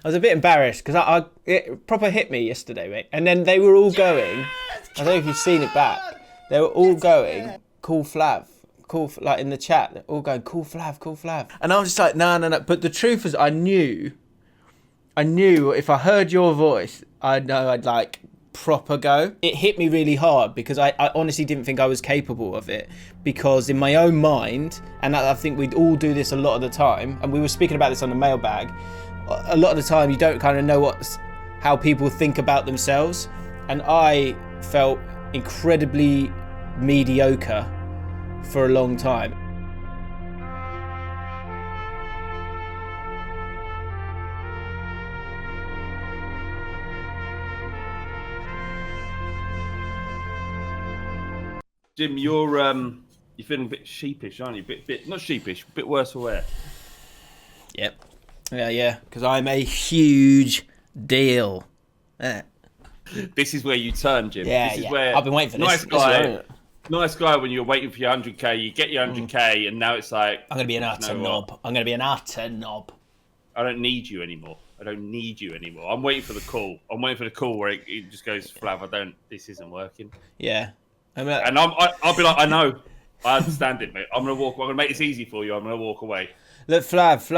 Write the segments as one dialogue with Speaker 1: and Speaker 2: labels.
Speaker 1: I was a bit embarrassed because it proper hit me yesterday, mate. And then they were all going. I don't know if you've seen it back. They were all going, call Flav. Like in the chat, they're all going, call Flav, call Flav. And I was just like, no. But the truth was, I knew if I heard your voice, I know I'd like proper go. It hit me really hard because I honestly didn't think I was capable of it, because in my own mind, and I think we'd all do this a lot of the time, and we were speaking about this on the mailbag, a lot of the time you don't kind of know how people think about themselves, and I felt incredibly mediocre for a long time.
Speaker 2: Jim, you're feeling a bit sheepish, aren't you? Bit not sheepish, a bit worse for wear.
Speaker 1: Yep. Yeah. Because I'm a huge deal.
Speaker 2: This is where you turn, Jim.
Speaker 1: Yeah,
Speaker 2: this is where
Speaker 1: I've been waiting for this.
Speaker 2: Nice guy when you're waiting for your 100k, you get your 100k, and now it's like,
Speaker 1: I'm gonna be an utter knob. I'm gonna be an utter knob.
Speaker 2: I don't need you anymore. I'm waiting for the call. Where it just goes, Flav, this isn't working.
Speaker 1: Yeah.
Speaker 2: And I'll be like, I know. I understand it, mate. I'm gonna make this easy for you. I'm gonna walk away.
Speaker 1: Look, Flav.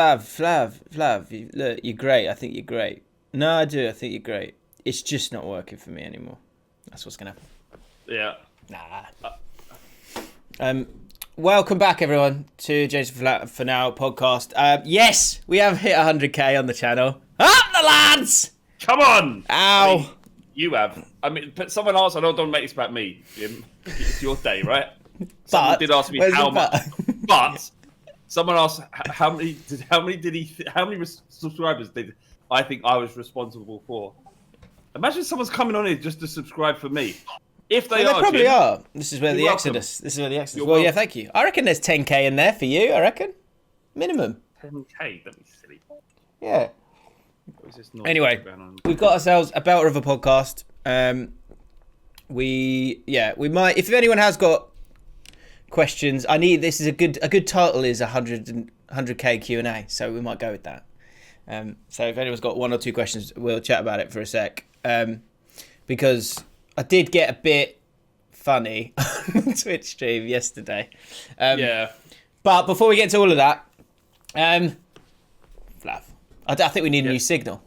Speaker 1: Look, you're great. I think you're great. No, I do. I think you're great. It's just not working for me anymore. That's what's gonna happen.
Speaker 2: Yeah.
Speaker 1: Nah. Welcome back, everyone, to James for Now podcast. Yes, we have hit 100k on the channel. Up the lads!
Speaker 2: Come on!
Speaker 1: Ow!
Speaker 2: I mean, you have. I mean, but someone asked. I don't make this about me, Jim. It's your day, right? Someone did ask me how much. But someone asked how many subscribers did I think I was responsible for? Imagine someone's coming on here just to subscribe for me. If they
Speaker 1: probably
Speaker 2: Jim,
Speaker 1: are. This is where the exodus. Well, yeah, thank you. I reckon there's 10k in there for you. I reckon minimum.
Speaker 2: 10k. That'd be silly.
Speaker 1: Yeah. Anyway, we've got ourselves a belter of a podcast. We might. If anyone has got questions, this is a good title is 100k Q&A. So we might go with that. So if anyone's got one or two questions, we'll chat about it for a sec. Because I did get a bit funny on the Twitch stream yesterday.
Speaker 2: Yeah.
Speaker 1: But before we get to all of that, Flav, I think we need a new signal,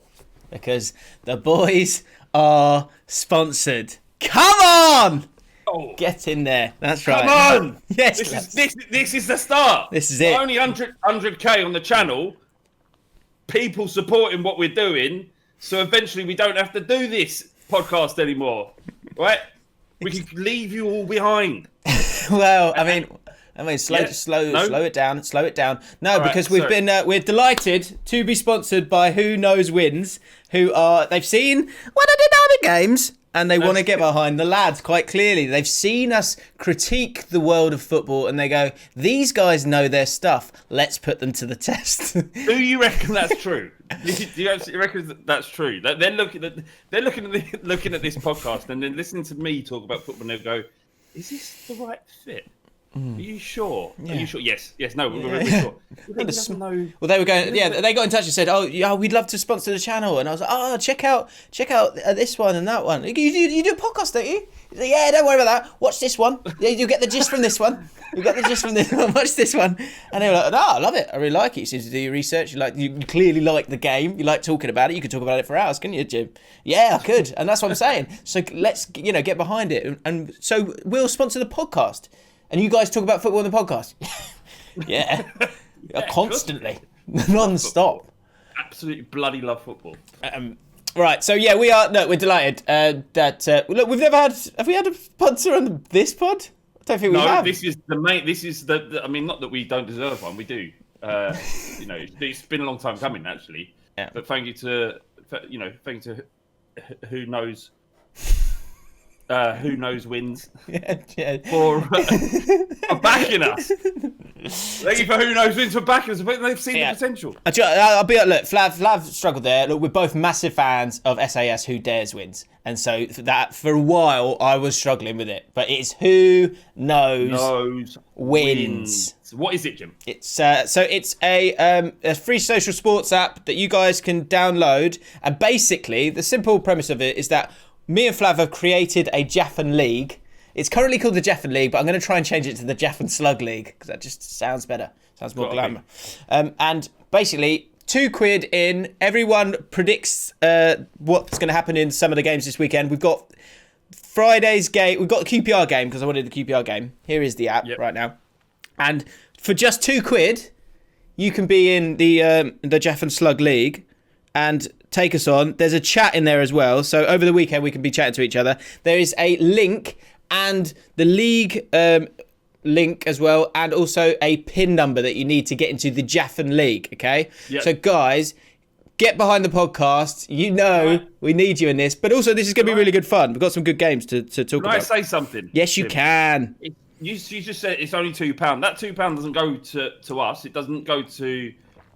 Speaker 1: because the boys are sponsored. Come on!
Speaker 2: Oh.
Speaker 1: Get in there. That's right.
Speaker 2: Come on!
Speaker 1: Yes.
Speaker 2: This is the start.
Speaker 1: This is it.
Speaker 2: Only 100k on the channel. People supporting what we're doing, so eventually we don't have to do this podcast anymore, right? We can leave you all behind.
Speaker 1: Well, I mean, slow it down. No, all because we're delighted to be sponsored by Who Knows Wins, they've seen what I did other games, and they want to get behind the lads quite clearly. They've seen us critique the world of football, and they go, these guys know their stuff. Let's put them to the test.
Speaker 2: Do you reckon that's true? Do you actually reckon that's true? They're looking at this podcast and then listening to me talk about football, and they go, "Is this the right fit? Are you sure?
Speaker 1: Yeah.
Speaker 2: Are you sure? Yes. No, we're sure."
Speaker 1: Well, they were going. Yeah, they got in touch and said, "Oh, yeah, we'd love to sponsor the channel." And I was like, "Oh, check out this one and that one. You do a podcast, don't you?" He's like, "Yeah, don't worry about that. Watch this one. Yeah, you get the gist from this one. You got the gist from this one. Watch this one." And they were like, "No, I love it. I really like it. You seem to do your research. You clearly like the game. You like talking about it. You could talk about it for hours, couldn't you, Jim?" Yeah, I could, and that's what I'm saying. So let's get behind it, and so we'll sponsor the podcast. And you guys talk about football on the podcast? Yeah. Constantly. Non-stop.
Speaker 2: Absolutely bloody love football.
Speaker 1: Right, so yeah, we're delighted that, look, have we had a sponsor on this pod? I don't think we have.
Speaker 2: No, this is the I mean, not that we don't deserve one, we do. It's been a long time coming, actually.
Speaker 1: Yeah.
Speaker 2: But thank you to Who Knows... Who Knows Wins
Speaker 1: yeah.
Speaker 2: for backing us. Thank you for who knows wins for backers, but they've seen the potential.
Speaker 1: I'll be look, Flav struggled there. Look, we're both massive fans of SAS Who Dares wins. And so for a while I was struggling with it. But it's Who Knows Wins.
Speaker 2: What is it, Jim?
Speaker 1: It's it's a free social sports app that you guys can download. And basically the simple premise of it is that me and Flav have created a Jaffin League. It's currently called the Jaffin League, but I'm going to try and change it to the Jaffin Slug League because that just sounds better. Sounds more glamour. And basically, £2 in. Everyone predicts what's going to happen in some of the games this weekend. We've got Friday's game. We've got the QPR game because I wanted the QPR game. Here is the app right now. And for just £2, you can be in the Jaffin Slug League and take us on. There's a chat in there as well. So over the weekend, we can be chatting to each other. There is a link and the league link as well, and also a PIN number that you need to get into the Jaffin League, okay? Yep. So guys, get behind the podcast. You know we need you in this, but also this is going to be really good fun. We've got some good games to talk about.
Speaker 2: Can I say something?
Speaker 1: Yes, you can.
Speaker 2: You just said it's only £2. That £2 doesn't go to us. It doesn't go to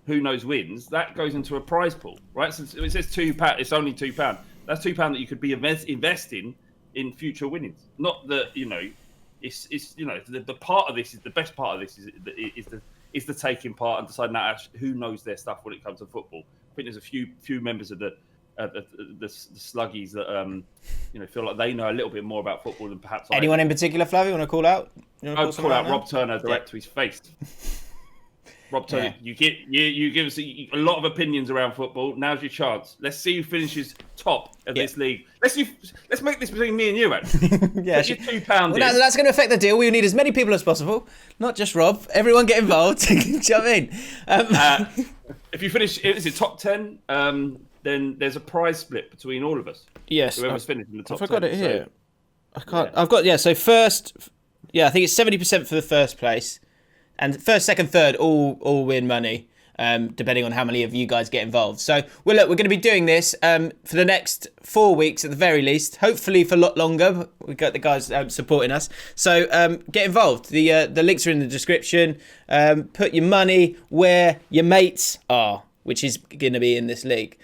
Speaker 2: Who Knows Wins. That goes into a prize pool, right? So it says £2. It's only £2. That's £2 that you could be investing in future winnings. Not that it's the part of this is the best part of this is the taking part and deciding that who knows their stuff when it comes to football. I think there's a few members of the sluggies that feel like they know a little bit more about football than perhaps
Speaker 1: anyone in particular. Flav, you want to call out?
Speaker 2: I'll call out Rob Turner direct to his face. Rob Turner, you give us a lot of opinions around football. Now's your chance. Let's see who finishes top of this league. Let's make this between me and you, actually. Put your £2
Speaker 1: well, that's going to affect the deal. We need as many people as possible, not just Rob. Everyone get involved. Do you know what I mean?
Speaker 2: If you finish, is it top 10? Then there's a prize split between all of us.
Speaker 1: Yes,
Speaker 2: whoever's finished in the top 10.
Speaker 1: I've got it here. I can't. I've got So first, I think it's 70% for the first place. And first, second, third, all win money, depending on how many of you guys get involved. So, we're going to be doing this for the next 4 weeks at the very least. Hopefully for a lot longer. We've got the guys supporting us. So, get involved. The links are in the description. Put your money where your mates are, which is going to be in this league.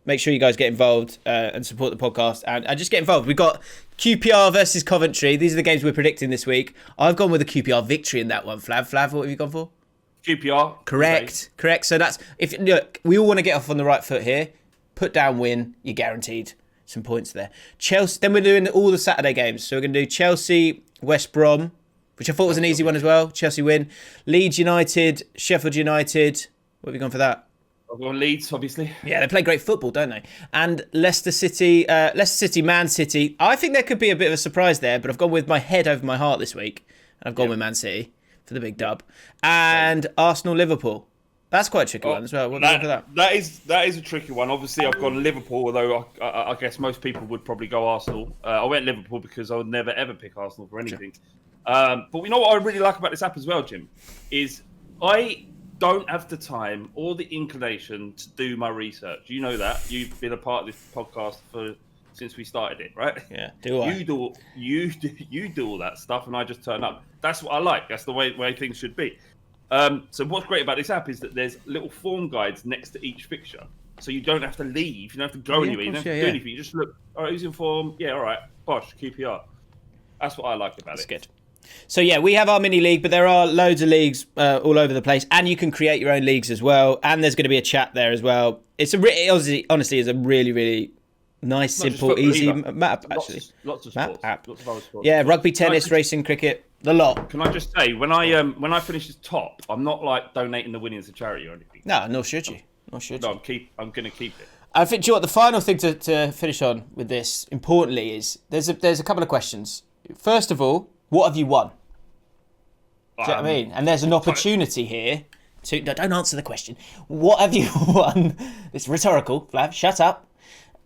Speaker 1: Make sure you guys get involved and support the podcast and just get involved. We've got QPR versus Coventry. These are the games we're predicting this week. I've gone with a QPR victory in that one. Flav, what have you gone for?
Speaker 2: QPR.
Speaker 1: Correct. So that's we all want to get off on the right foot here. Put down win. You're guaranteed some points there. Chelsea. Then we're doing all the Saturday games. So we're going to do Chelsea, West Brom, which I thought was an easy one as well. Chelsea win. Leeds United, Sheffield United. What have you gone for that?
Speaker 2: I've gone Leeds, obviously.
Speaker 1: Yeah, they play great football, don't they? And Leicester City, Man City. I think there could be a bit of a surprise there, but I've gone with my head over my heart this week. And I've gone with Man City for the big dub. And Arsenal, Liverpool. That's quite a tricky one as well. What do you think of that?
Speaker 2: That is a tricky one. Obviously, I've gone Liverpool, although I guess most people would probably go Arsenal. I went Liverpool because I would never, ever pick Arsenal for anything. Sure. But you know what I really like about this app as well, Jim, is I don't have the time or the inclination to do my research. You know that. You've been a part of this podcast since we started it, right?
Speaker 1: Yeah.
Speaker 2: You do all that stuff, and I just turn up. That's what I like. That's the way things should be. So what's great about this app is that there's little form guides next to each fixture, so you don't have to leave. You don't have to go anywhere. You don't have to do anything. You just look. All right, who's in form? Yeah, all right. Bosh, QPR. That's what I like about it.
Speaker 1: That's good. So yeah, we have our mini league, but there are loads of leagues all over the place, and you can create your own leagues as well. And there's going to be a chat there as well. It's honestly is a really, really nice, simple, easy map. Actually,
Speaker 2: lots of sports.
Speaker 1: App.
Speaker 2: Lots of other sports.
Speaker 1: Yeah, rugby, tennis, racing, cricket, the lot.
Speaker 2: Can I just say, when I finish as top, I'm not like donating the winnings to charity or anything.
Speaker 1: No, nor should you.
Speaker 2: No, I'm going to keep it.
Speaker 1: I think, do you know what, the final thing to finish on with this, importantly, is there's a couple of questions. First of all, what have you won? Do you know what I mean? And there's an opportunity here to... No, don't answer the question. What have you won? It's rhetorical, Flav. Shut up.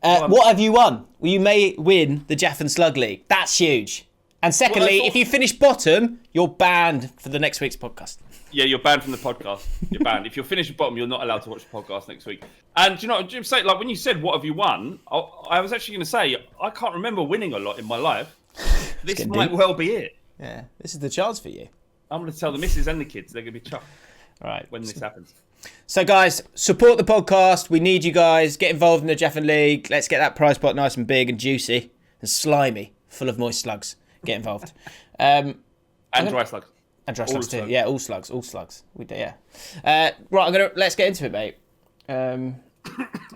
Speaker 1: What have you won? Well, you may win the Jaffin Slug League. That's huge. And secondly, if you finish bottom, you're banned for the next week's podcast.
Speaker 2: Yeah, you're banned from the podcast. You're banned. If you're finished bottom, you're not allowed to watch the podcast next week. And you know, Jim, say, like when you said, what have you won? I was actually going to say, I can't remember winning a lot in my life. This might well be it.
Speaker 1: Yeah, this is the chance for you.
Speaker 2: I'm going to tell the missus and the kids. They're going to be chuffed
Speaker 1: Right.
Speaker 2: when this happens.
Speaker 1: So, guys, support the podcast. We need you guys. Get involved in the Jeffin League. Let's get that prize pot nice and big and juicy and slimy, full of moist slugs. Get involved.
Speaker 2: And dry slugs.
Speaker 1: And dry slugs too.
Speaker 2: slugs.
Speaker 1: Yeah, all slugs. We do. Yeah. Right. Let's get into it, mate.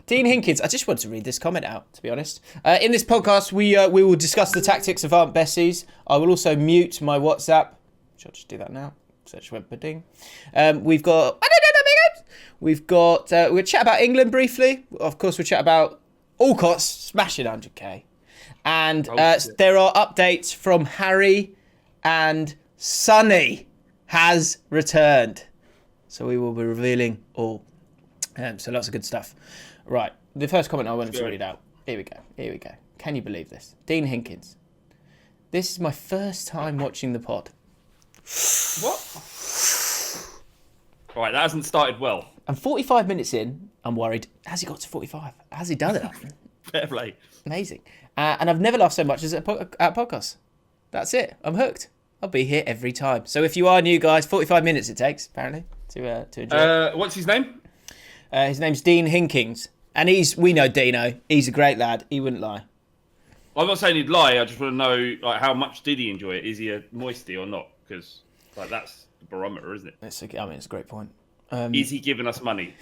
Speaker 1: Dean Hinkins. I just want to read this comment out, to be honest. In this podcast, we will discuss the tactics of Aunt Bessie's. I will also mute my WhatsApp. Shall I just do that now? Search web pudding. We've got. We'll chat about England briefly. Of course, we'll chat about Allcott smashing 100k. And there are updates from Harry, and Sonny has returned. So we will be revealing all. So lots of good stuff. Right, the first comment I wanted to read out. Here we go. Can you believe this? Dean Hinkins. This is my first time watching the pod.
Speaker 2: What? Right, that hasn't started well.
Speaker 1: I'm 45 minutes in. I'm worried. Has he got to 45? Has he done it?
Speaker 2: Fair play.
Speaker 1: Amazing. And I've never laughed so much as at podcasts. That's it. I'm hooked. I'll be here every time. So if you are new, guys, 45 minutes it takes, apparently, to enjoy.
Speaker 2: What's his name?
Speaker 1: His name's Dean Hinkins. And we know Dino. He's a great lad. He wouldn't lie.
Speaker 2: I'm not saying he'd lie. I just want to know, like, how much did he enjoy it? Is he a moisty or not? Because, like, that's the barometer, isn't it?
Speaker 1: It's a great point.
Speaker 2: Is he giving us money?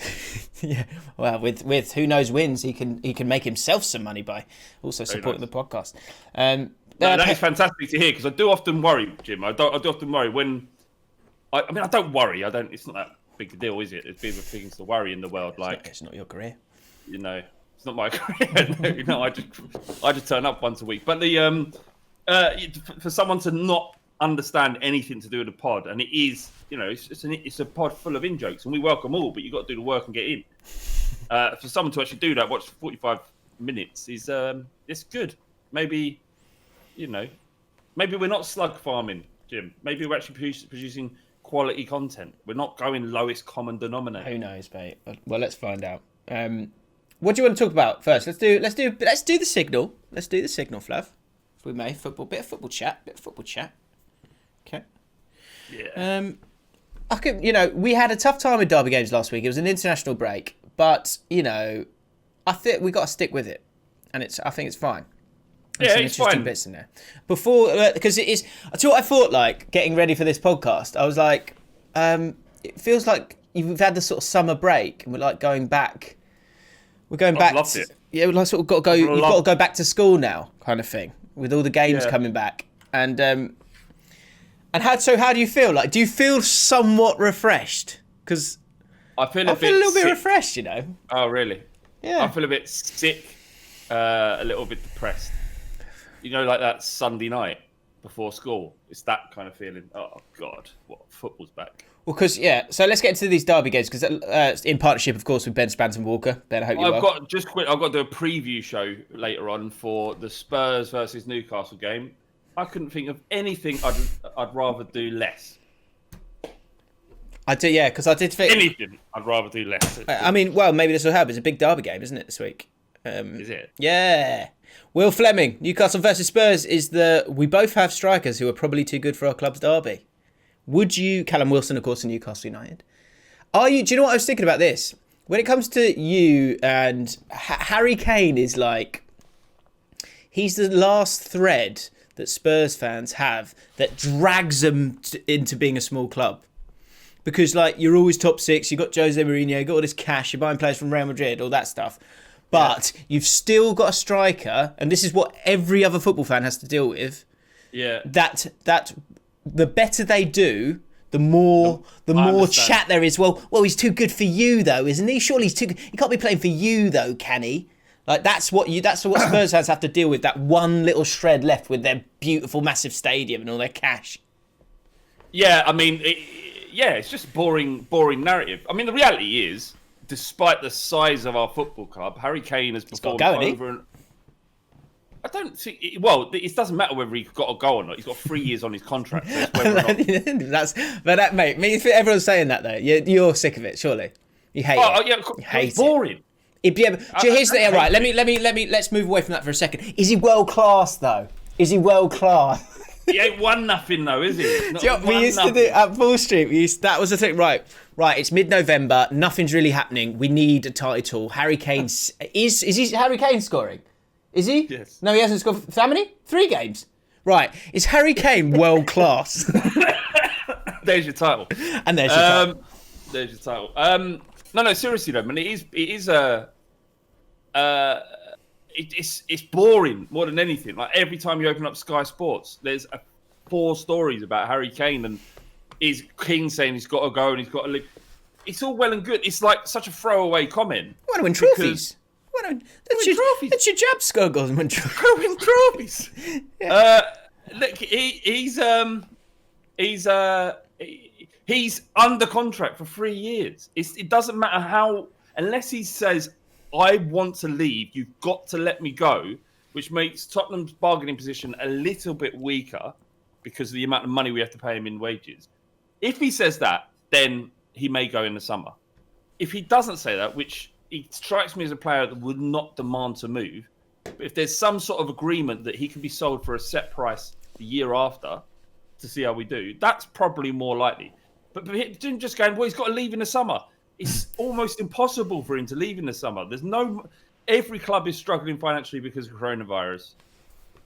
Speaker 1: Yeah. Well, with who knows wins, he can make himself some money by also supporting the podcast.
Speaker 2: That is fantastic to hear, because I do often worry, Jim. I do often worry when. I don't worry. It's not that big a deal, is it? There's bigger things to worry in the world.
Speaker 1: It's not your career.
Speaker 2: You know, it's not my career. No, I just turn up once a week. But for someone to not understand anything to do with the pod, and it is, it's a pod full of in jokes, and we welcome all, but you've got to do the work and get in. For someone to actually do that, watch 45 minutes is it's good. Maybe we're not slug farming, Jim. Maybe we're actually producing quality content. We're not going lowest common denominator.
Speaker 1: Who knows, mate? Well, let's find out. What do you want to talk about first? Let's do the signal. Let's do the signal, Flav. If we may, bit of football chat. Okay.
Speaker 2: Yeah.
Speaker 1: We had a tough time with derby games last week. It was an international break, but I think we got to stick with it, and I think it's fine. There's some
Speaker 2: it's
Speaker 1: interesting
Speaker 2: fine.
Speaker 1: Bits in there. Before, because it is. I tell you what I thought. Like getting ready for this podcast, I was like, it feels like we've had this sort of summer break, and we're like going back. We're going back.
Speaker 2: Loved it.
Speaker 1: Yeah, we like sort of got to go. You've got to go back to school now, kind of thing, with all the games coming back. And how do you feel? Like, do you feel somewhat refreshed? Because
Speaker 2: I feel a
Speaker 1: little bit
Speaker 2: sick.
Speaker 1: refreshed,
Speaker 2: Oh, really?
Speaker 1: Yeah.
Speaker 2: I feel a bit sick, a little bit depressed. Like that Sunday night before school. It's that kind of feeling. Oh, God, what football's back.
Speaker 1: Well, because, so let's get into these derby games, because in partnership, of course, with Ben Spanton Walker. Ben, I hope you're well.
Speaker 2: I've got to do a preview show later on for the Spurs versus Newcastle game. I couldn't think of anything I'd rather do less.
Speaker 1: I do, yeah, because I did think...
Speaker 2: Anything I'd rather do less.
Speaker 1: Maybe this will help. It's a big derby game, isn't it, this week?
Speaker 2: Is it?
Speaker 1: Yeah. Will Fleming, Newcastle versus Spurs we both have strikers who are probably too good for our club's derby. Would you, Callum Wilson, of course, in Newcastle United. Do you know what I was thinking about this? When it comes to you and Harry Kane is like, he's the last thread that Spurs fans have that drags them into being a small club. Because you're always top six, you've got Jose Mourinho, you've got all this cash, you're buying players from Real Madrid, all that stuff. But you've still got a striker, and this is what every other football fan has to deal with.
Speaker 2: Yeah.
Speaker 1: That the better they do, the more chat there is. Well, he's too good for you though, isn't he? Surely he's too good. He can't be playing for you though, can he? That's what Spurs fans have to deal with. That one little shred left with their beautiful, massive stadium and all their cash.
Speaker 2: Yeah, it's just boring narrative. The reality is, despite the size of our football club, Harry Kane has performed over and. I don't think. It doesn't matter whether he's got a goal or not. He's got 3 years on his contract. So
Speaker 1: mate. Everyone's saying that though. You're sick of it, surely. You hate it.
Speaker 2: Yeah,
Speaker 1: you hate
Speaker 2: it's boring.
Speaker 1: Right. Let's move away from that for a second. Is he world class though? Is he world class?
Speaker 2: He ain't won nothing though, is he? Not
Speaker 1: Do you know what we used to do at Full Street? That was the thing. Right. It's mid-November. Nothing's really happening. We need a title. Harry Kane is he Harry Kane scoring? Is he?
Speaker 2: Yes.
Speaker 1: No, he hasn't scored. How many? 3 games. Right. Is Harry Kane world class?
Speaker 2: There's your title.
Speaker 1: And there's your title.
Speaker 2: There's your title. No, seriously though, man. It's boring more than anything. Like every time you open up Sky Sports, there's 4 stories about Harry Kane and is King saying he's got to go and he's got to leave. It's all well and good. It's like such a throwaway comment.
Speaker 1: I want to win trophies. That's your job, Scoggles. Win
Speaker 2: trophies. Yeah. Look, he's under contract for 3 years. It doesn't matter how, unless he says, I want to leave, you've got to let me go, which makes Tottenham's bargaining position a little bit weaker because of the amount of money we have to pay him in wages. If he says that, then he may go in the summer. If he doesn't say that, which he strikes me as a player that would not demand to move, but if there's some sort of agreement that he can be sold for a set price the year after to see how we do, that's probably more likely. But just going, well, he's got to leave in the summer. It's almost impossible for him to leave in the summer. Every club is struggling financially because of coronavirus.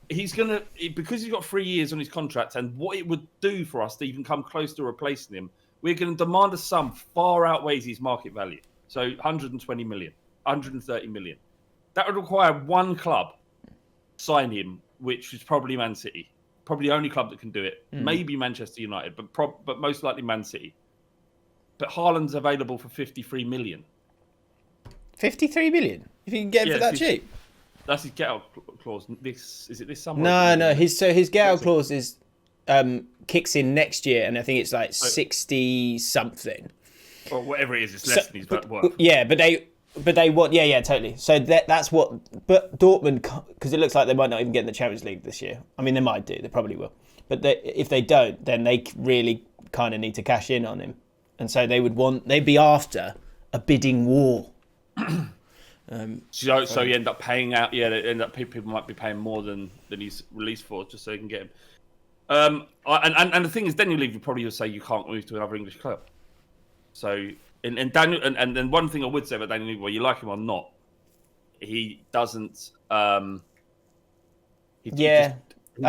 Speaker 2: Because he's got 3 years on his contract, and what it would do for us to even come close to replacing him, we're going to demand a sum far outweighs his market value. So 120 million, 130 million. That would require one club sign him, which is probably Man City. Probably the only club that can do it. Maybe Manchester United, but most likely Man City. But Haaland's available for 53 million.
Speaker 1: 53 million? If you can get him for that cheap?
Speaker 2: That's his get-out clause. Is it this summer?
Speaker 1: No. His get-out clause is kicks in next year, and I think it's like 60-something.
Speaker 2: Or whatever it is, it's less than he's worth.
Speaker 1: Yeah, but they want... Yeah, totally. So that's what... But Dortmund, because it looks like they might not even get in the Champions League this year. I mean, they might do. They probably will. But if they don't, then they really kind of need to cash in on him. And so they'd be after a bidding war.
Speaker 2: So you end up paying out. Yeah, people might be paying more than he's released for, just so they can get him. And the thing is, Daniel Levy probably will say you can't move to another English club. So and Daniel and then one thing I would say about Daniel Levy, whether you like him or not, he doesn't.
Speaker 1: I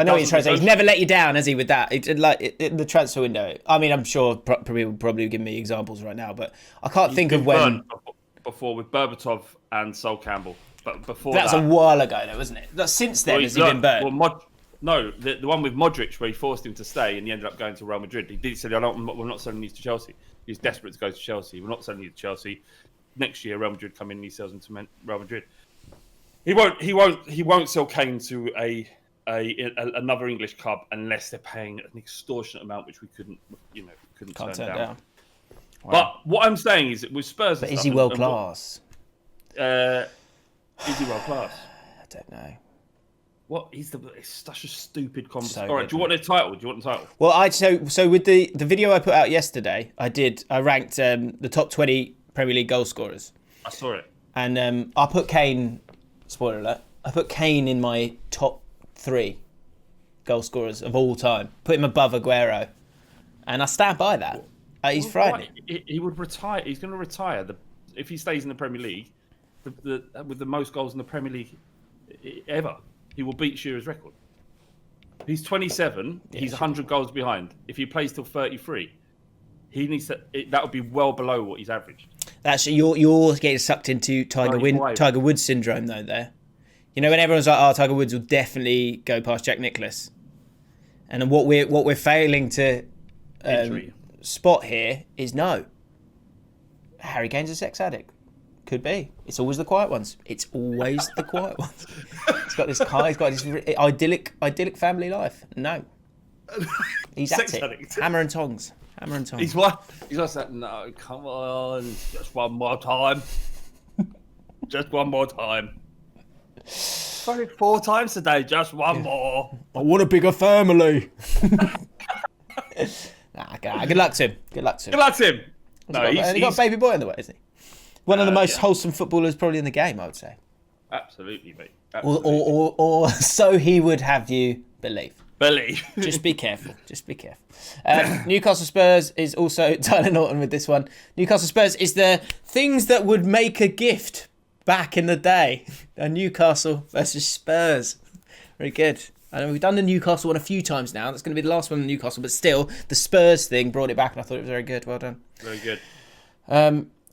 Speaker 1: know what he's trying to say. He's never let you down, has he? With that, in the transfer window. I mean, I'm sure probably will probably give me examples right now, but I can't think of when.
Speaker 2: Before with Berbatov and Sol Campbell, but before
Speaker 1: that's a while ago, though, wasn't it? Since then, has he been burnt?
Speaker 2: No, the one with Modric where he forced him to stay and he ended up going to Real Madrid. He did say, we're not selling these to Chelsea. He's desperate to go to Chelsea. We're not selling these to Chelsea. Next year, Real Madrid come in and he sells them to Real Madrid. He won't sell Kane to another English club unless they're paying an extortionate amount, which we couldn't turn down. Wow. But what I'm saying is that with Spurs,
Speaker 1: but is he world class?
Speaker 2: Is he world class?
Speaker 1: I don't know.
Speaker 2: What? It's such a stupid conversation. All right, do you want a title?
Speaker 1: Well, so with the video I put out yesterday, I ranked the top 20 Premier League goal scorers.
Speaker 2: I saw it.
Speaker 1: And I put Kane. Spoiler alert! I put Kane in my top 3 goal scorers of all time. Put him above Aguero, and I stand by that. He's frightening.
Speaker 2: He would retire. He's going to retire if he stays in the Premier League, with the most goals in the Premier League ever. He will beat Shearer's record. He's 27. Yeah, he's 100 goals behind. If he plays till 33, he needs to. That would be well below what he's averaged.
Speaker 1: That's you're getting sucked into Tiger Woods syndrome, though. There, you know, when everyone's like, "Oh, Tiger Woods will definitely go past Jack Nicklaus," and what we're failing to spot here is no. Harry Kane's a sex addict. Could be. It's always the quiet ones. It's quiet ones. He's got this idyllic family life. No. He's at it. Addict. Hammer and tongs.
Speaker 2: He's what? He's just like, no, come on. Just one more time. Just one more time. Sorry, 4 times today. Just one more.
Speaker 1: I want a bigger family. Good luck to him.
Speaker 2: No,
Speaker 1: he's got a baby boy in the way, isn't he? One of the most wholesome footballers probably in the game, I would say.
Speaker 2: Absolutely, mate.
Speaker 1: Or so he would have you believe.
Speaker 2: believe.
Speaker 1: Just be careful. Just be careful. Newcastle Spurs is also Tyler Norton with this one. Newcastle Spurs is the things that would make a gift back in the day. A Newcastle versus Spurs. Very good. I know we've done the Newcastle one a few times now. That's going to be the last one in Newcastle, but still, the Spurs thing brought it back, and I thought it was very good. Well done.
Speaker 2: Very good.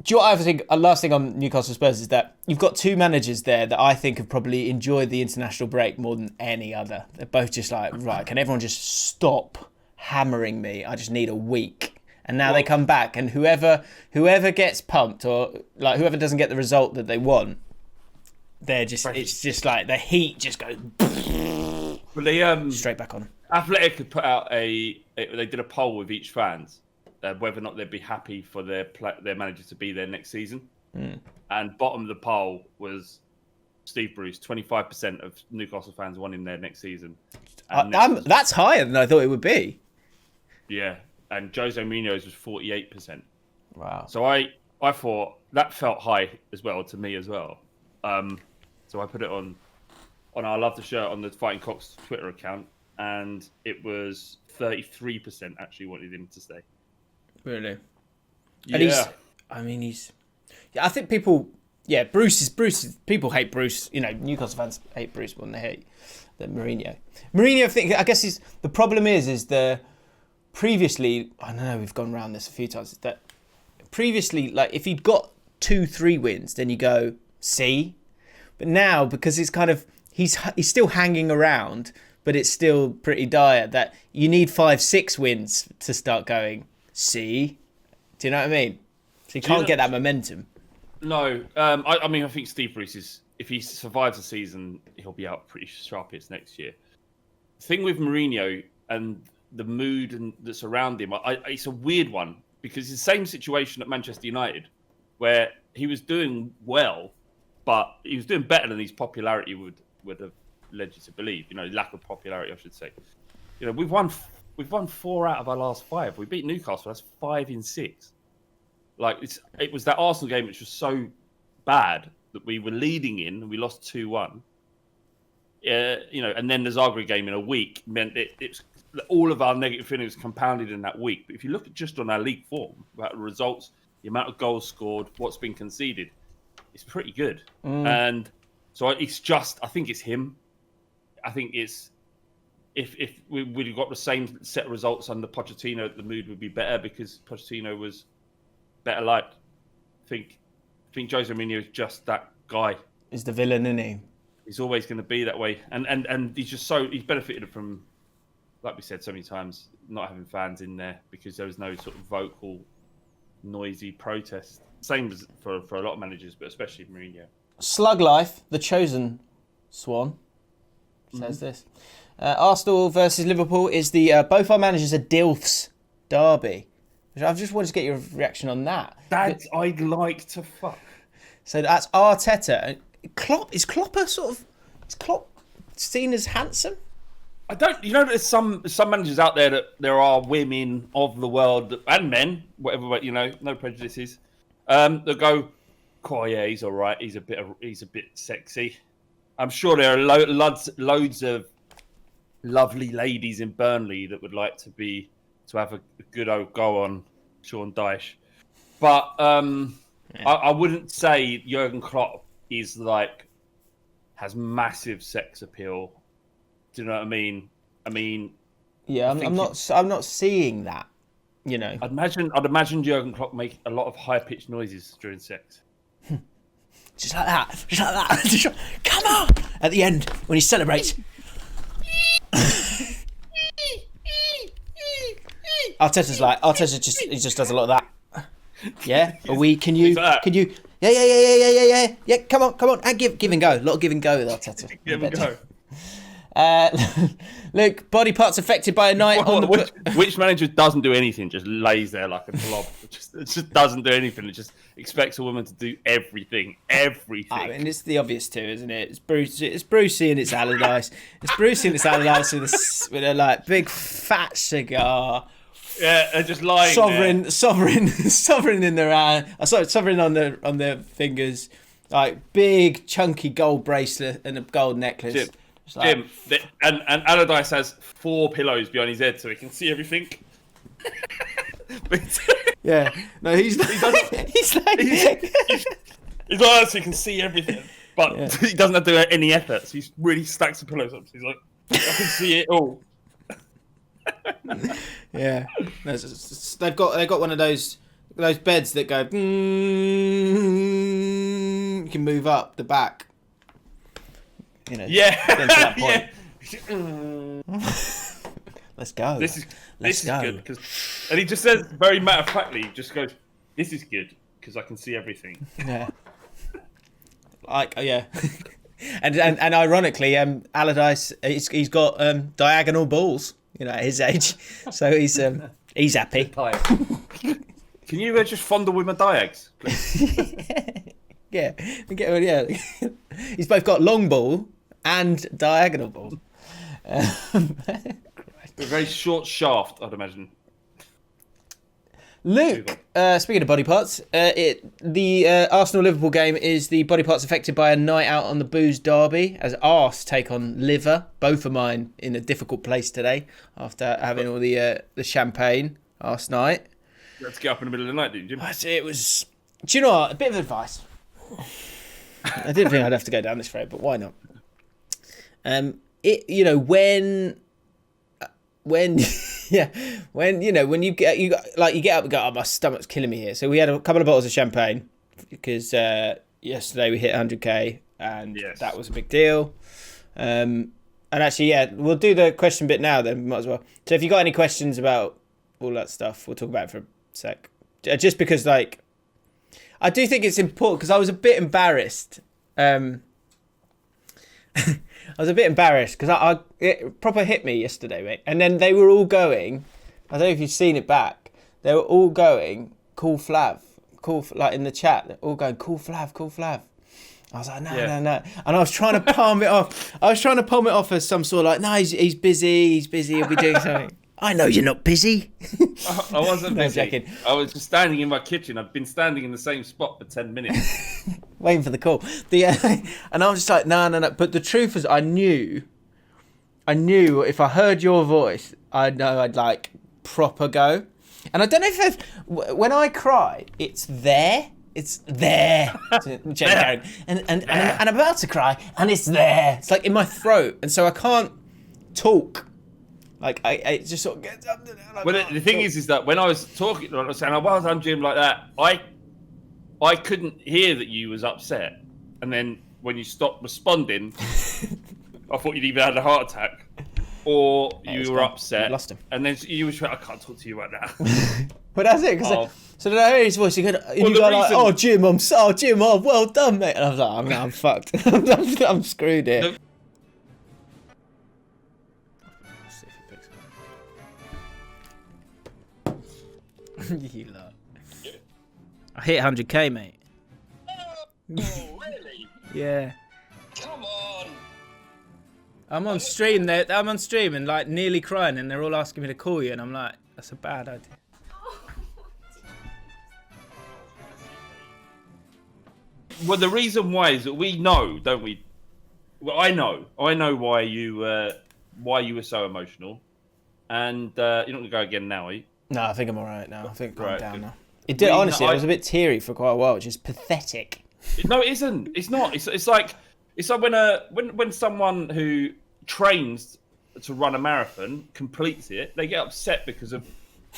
Speaker 1: Do you know what I think? Last thing on Newcastle Spurs is that you've got two managers there that I think have probably enjoyed the international break more than any other. They're both just like, right, can everyone just stop hammering me? I just need a week. And now they come back, and whoever gets pumped, or like whoever doesn't get the result that they want, it's just like the heat just goes straight back on.
Speaker 2: Athletic had put out they did a poll with each fans. Whether or not they'd be happy for their manager to be there next season. And bottom of the poll was Steve Bruce. 25% of Newcastle fans want him there next season.
Speaker 1: That's higher than I thought it would be.
Speaker 2: Yeah, and Jose Mourinho's was 48%.
Speaker 1: Wow.
Speaker 2: So I thought that felt high as well to me as well. So I put it on I Love the Shirt on the Fighting Cocks Twitter account, and it was 33% actually wanted him to stay.
Speaker 1: Really?
Speaker 2: Yeah.
Speaker 1: And I think people, Bruce is, people hate Bruce. You know, Newcastle fans hate Bruce more than they hate Mourinho. Mourinho, I guess the problem is previously, I know we've gone around this a few times, is that previously, like, if he'd got 2-3 wins, then you go, see? But now, because it's kind of, he's still hanging around, but it's still pretty dire, that you need 5-6 wins to start going, see? Do you know what I mean? So you can't get that momentum.
Speaker 2: No. I think Steve Bruce is, if he survives the season, he'll be out pretty sharpish next year. The thing with Mourinho and the mood that's around him, it's a weird one, because it's the same situation at Manchester United, where he was doing well, but he was doing better than his popularity would have led you to believe. You know, lack of popularity, I should say. You know, we've won 4 out of our last 5. We beat Newcastle. That's 5 in 6. Like, it was that Arsenal game which was so bad that we were leading in and we lost 2-1. You know, and then the Zagreb game in a week meant it's all of our negative feelings compounded in that week. But if you look at just on our league form, about the results, the amount of goals scored, what's been conceded, it's pretty good. And so it's just, I think it's him. I think it's, if we would have got the same set of results under Pochettino, the mood would be better because Pochettino was better liked. I think Jose Mourinho is just that guy.
Speaker 1: He's the villain, isn't he?
Speaker 2: He's always going to be that way, and he's benefited from, like we said so many times, not having fans in there because there was no sort of vocal, noisy protest. Same as for a lot of managers, but especially Mourinho.
Speaker 1: Slug Life, the chosen swan, says this. Arsenal versus Liverpool is the both our managers are DILFS derby. I just wanted to get your reaction on that.
Speaker 2: That I'd like to fuck.
Speaker 1: So that's Arteta. Klopp, is Klopp seen as handsome?
Speaker 2: I don't. You know, there's some managers out there that there are women of the world and men, whatever. You know, no prejudices. That go, oh yeah, he's all right. He's a bit sexy. I'm sure there are loads of lovely ladies in Burnley that would like to have a good old go on Sean Dyche. But I wouldn't say Jurgen Klopp is has massive sex appeal. Do you know what I mean?
Speaker 1: Yeah, I'm not seeing that. You know,
Speaker 2: I'd imagine Jurgen Klopp make a lot of high pitched noises during sex.
Speaker 1: Just like that. Come on! At the end, when he celebrates. Arteta just does a lot of that. Yeah? Can you yeah, come on, and give and go. A lot of give and go with Arteta.
Speaker 2: Give and go.
Speaker 1: Look, body parts affected by a night on the...
Speaker 2: Which manager doesn't do anything, just lays there like a blob. It just doesn't do anything. It just expects a woman to do everything. I
Speaker 1: mean, it's the obvious too, isn't it? It's Brucey and it's Allardyce. It's Brucey and it's Allardyce with a big fat cigar.
Speaker 2: Yeah, they're just lying
Speaker 1: sovereign in their hand. Sovereign on their fingers. Like big chunky gold bracelet and a gold necklace. like,
Speaker 2: Jim, and Allardyce has 4 pillows behind his head so he can see everything.
Speaker 1: yeah. No, he's like, he's like,
Speaker 2: he's like, so he can see everything, but he doesn't have to do any effort. So he's really stacks the pillows up. So he's like, I can see it all.
Speaker 1: yeah. No, they've got one of those beds that go. You can move up the back. You know.
Speaker 2: Yeah.
Speaker 1: Get to that point. Let's go.
Speaker 2: This is good and he just says very matter of factly. He just goes, "This is good because I can see everything."
Speaker 1: Yeah. Yeah. and ironically, Allardyce he's got diagonal balls. You know, at his age, so he's happy.
Speaker 2: Can you just fondle with my diags, please?
Speaker 1: Yeah. He's both got long ball and diagonal ball.
Speaker 2: A very short shaft, I'd imagine.
Speaker 1: Luke, speaking of body parts, the Arsenal-Liverpool game is the body parts affected by a night out on the booze derby as arse take on liver. Both of mine in a difficult place today after having all the champagne last night.
Speaker 2: Let's get up in the middle of the night, didn't you?
Speaker 1: It was... Do you know what? A bit of advice. I didn't think I'd have to go down this road, but why not? When you get up and go, oh, my stomach's killing me here. So we had a couple of bottles of champagne because yesterday we hit 100k and that was a big deal. And actually, we'll do the question bit now then, might as well. So if you got any questions about all that stuff, we'll talk about it for a sec. Just because, like, I do think it's important because I was a bit embarrassed. I was a bit embarrassed because it proper hit me yesterday, mate. And then they were all going, I don't know if you've seen it back, they were all going, call Flav. Like in the chat, they're all going, call Flav, call Flav. I was like, no. And I was trying to palm it off. As some sort of like, no, he's busy, he'll be doing something. I know you're not busy.
Speaker 2: I wasn't
Speaker 1: No,
Speaker 2: busy.
Speaker 1: joking.
Speaker 2: I was just standing in my kitchen. I've been standing in the same spot for 10 minutes.
Speaker 1: Waiting for the call. And I was just like, no. But the truth is, I knew if I heard your voice, I know I'd like proper go. And I don't know if when I cry, it's there. It's there. And I'm about to cry, and it's there. It's like in my throat, and so I can't talk. Like I just sort of gets up.
Speaker 2: Well, the thing is that when I was talking, I was saying, "Oh, well done, Jim," like that, I couldn't hear that you was upset, and then when you stopped responding, I thought you'd either had a heart attack or you were upset.
Speaker 1: You lost him,
Speaker 2: and then you were like, "I can't talk to you right now."
Speaker 1: But that's it. So then I heard his voice. You go like, "Oh, Jim, Jim, well done, mate." And I was like, "I'm fucked. I'm screwed here." You lot. I hit 100k, mate.
Speaker 3: Oh, really?
Speaker 1: Yeah.
Speaker 3: Come on.
Speaker 1: I'm on stream and like nearly crying, and they're all asking me to call you, and I'm like, that's a bad idea.
Speaker 2: Well, the reason why is that we know, don't we? Well, I know why you were so emotional, and you're not gonna go again now, are you?
Speaker 1: No, I think I'm all right now. I think I'm down
Speaker 2: good.
Speaker 1: now. It did honestly. I was a bit teary for quite a while, which is pathetic.
Speaker 2: No, it isn't. It's not. It's like when someone who trains to run a marathon completes it, they get upset because of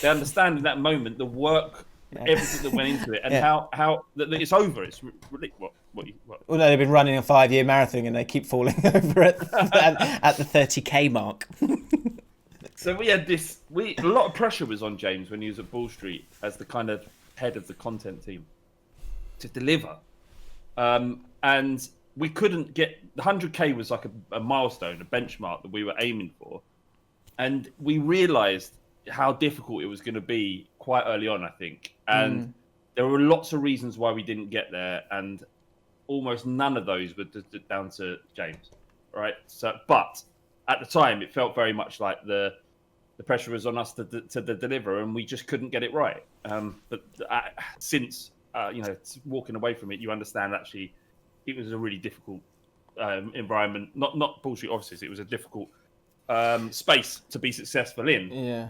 Speaker 2: they understand in that moment the work, everything that went into it, and how that it's over. It's really what.
Speaker 1: Well, no, they've been running a 5-year marathon and they keep falling over at the 30k mark.
Speaker 2: So we had a lot of pressure was on James when he was at Ball Street as the kind of head of the content team to deliver. And we couldn't get, the 100k was like a milestone, a benchmark that we were aiming for. And we realised how difficult it was going to be quite early on, I think. And there were lots of reasons why we didn't get there. And almost none of those were down to James, right? So, but at the time, it felt very much like the pressure was on us to deliver, and we just couldn't get it right. But since walking away from it, you understand actually it was a really difficult environment, not bullshit offices. It was a difficult space to be successful in.
Speaker 1: Yeah.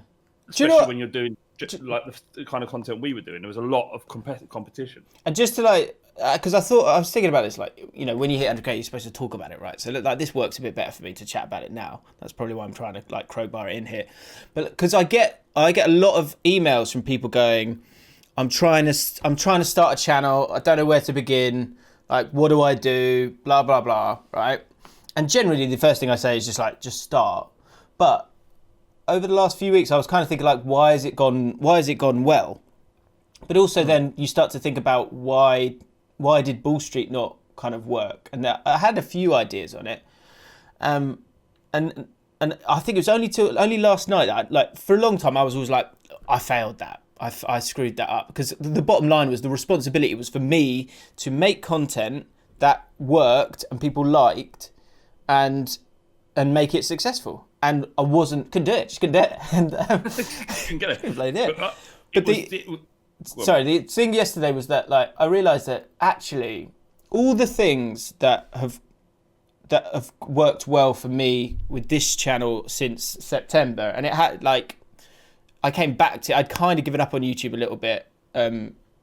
Speaker 2: Especially when you're doing like the kind of content we were doing. There was a lot of competition.
Speaker 1: And just to like, because I was thinking about this, like, you know, when you hit 100k, you're supposed to talk about it, right? So like this works a bit better for me to chat about it now. That's probably why I'm trying to like crowbar it in here. But because I get a lot of emails from people going, I'm trying to start a channel. I don't know where to begin. Like, what do I do? Blah blah blah. Right? And generally, the first thing I say is just start. But over the last few weeks, I was kind of thinking like, why has it gone well? But also then you start to think about why did Bull Street not kind of work? And I had a few ideas on it. And I think it was only last night that like for a long time I was always like, I failed that. I screwed that up, because the bottom line was the responsibility was for me to make content that worked and people liked and make it successful. And I couldn't do it. Just couldn't do it. And
Speaker 2: couldn't get it.
Speaker 1: The thing yesterday was that like I realised that actually all the things that have worked well for me with this channel since September, and it had like I came back to, I'd kind of given up on YouTube a little bit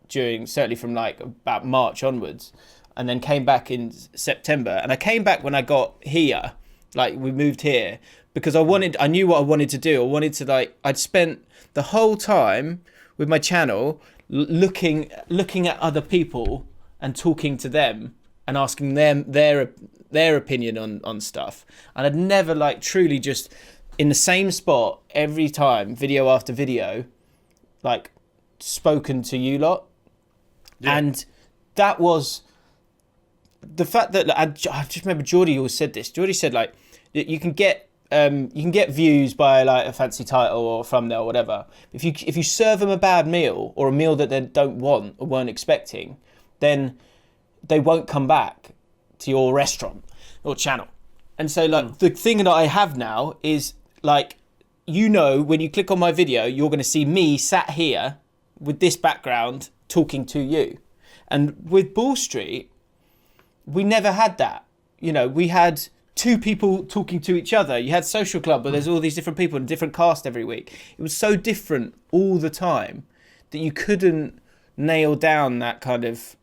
Speaker 1: certainly from like about March onwards, and then came back in September. And I came back when I got here, like we moved here, because I knew what I wanted to do. I wanted to like, I'd spent the whole time with my channel looking at other people and talking to them and asking them their opinion on stuff. And I'd never like truly just in the same spot every time, video after video, like spoken to you lot. Yeah. And that was the fact that like, I just remember Geordie always said this. Geordie said like you can get views by like a fancy title or a thumbnail or whatever. If you serve them a bad meal or a meal that they don't want or weren't expecting, then they won't come back to your restaurant or channel. And so like the thing that I have now is like, you know, when you click on my video, you're going to see me sat here with this background talking to you. And with Bull Street, we never had that. You know, we had two people talking to each other. You had Social Club where there's all these different people and different cast every week. It was so different all the time that you couldn't nail down that kind of,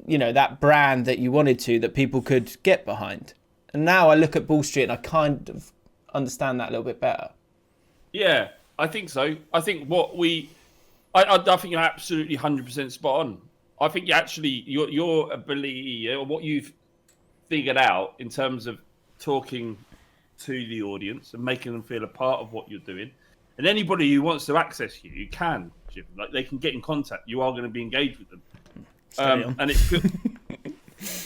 Speaker 1: you know, that brand that you wanted to, that people could get behind. And now I look at Bull Street and I kind of understand that a little bit better.
Speaker 2: Yeah, I think so. I think I think you're absolutely 100% spot on. I think your ability, or what you've figured out in terms of talking to the audience and making them feel a part of what you're doing, and anybody who wants to access you can, Jim. Like they can get in contact. You are going to be engaged with them. And it could,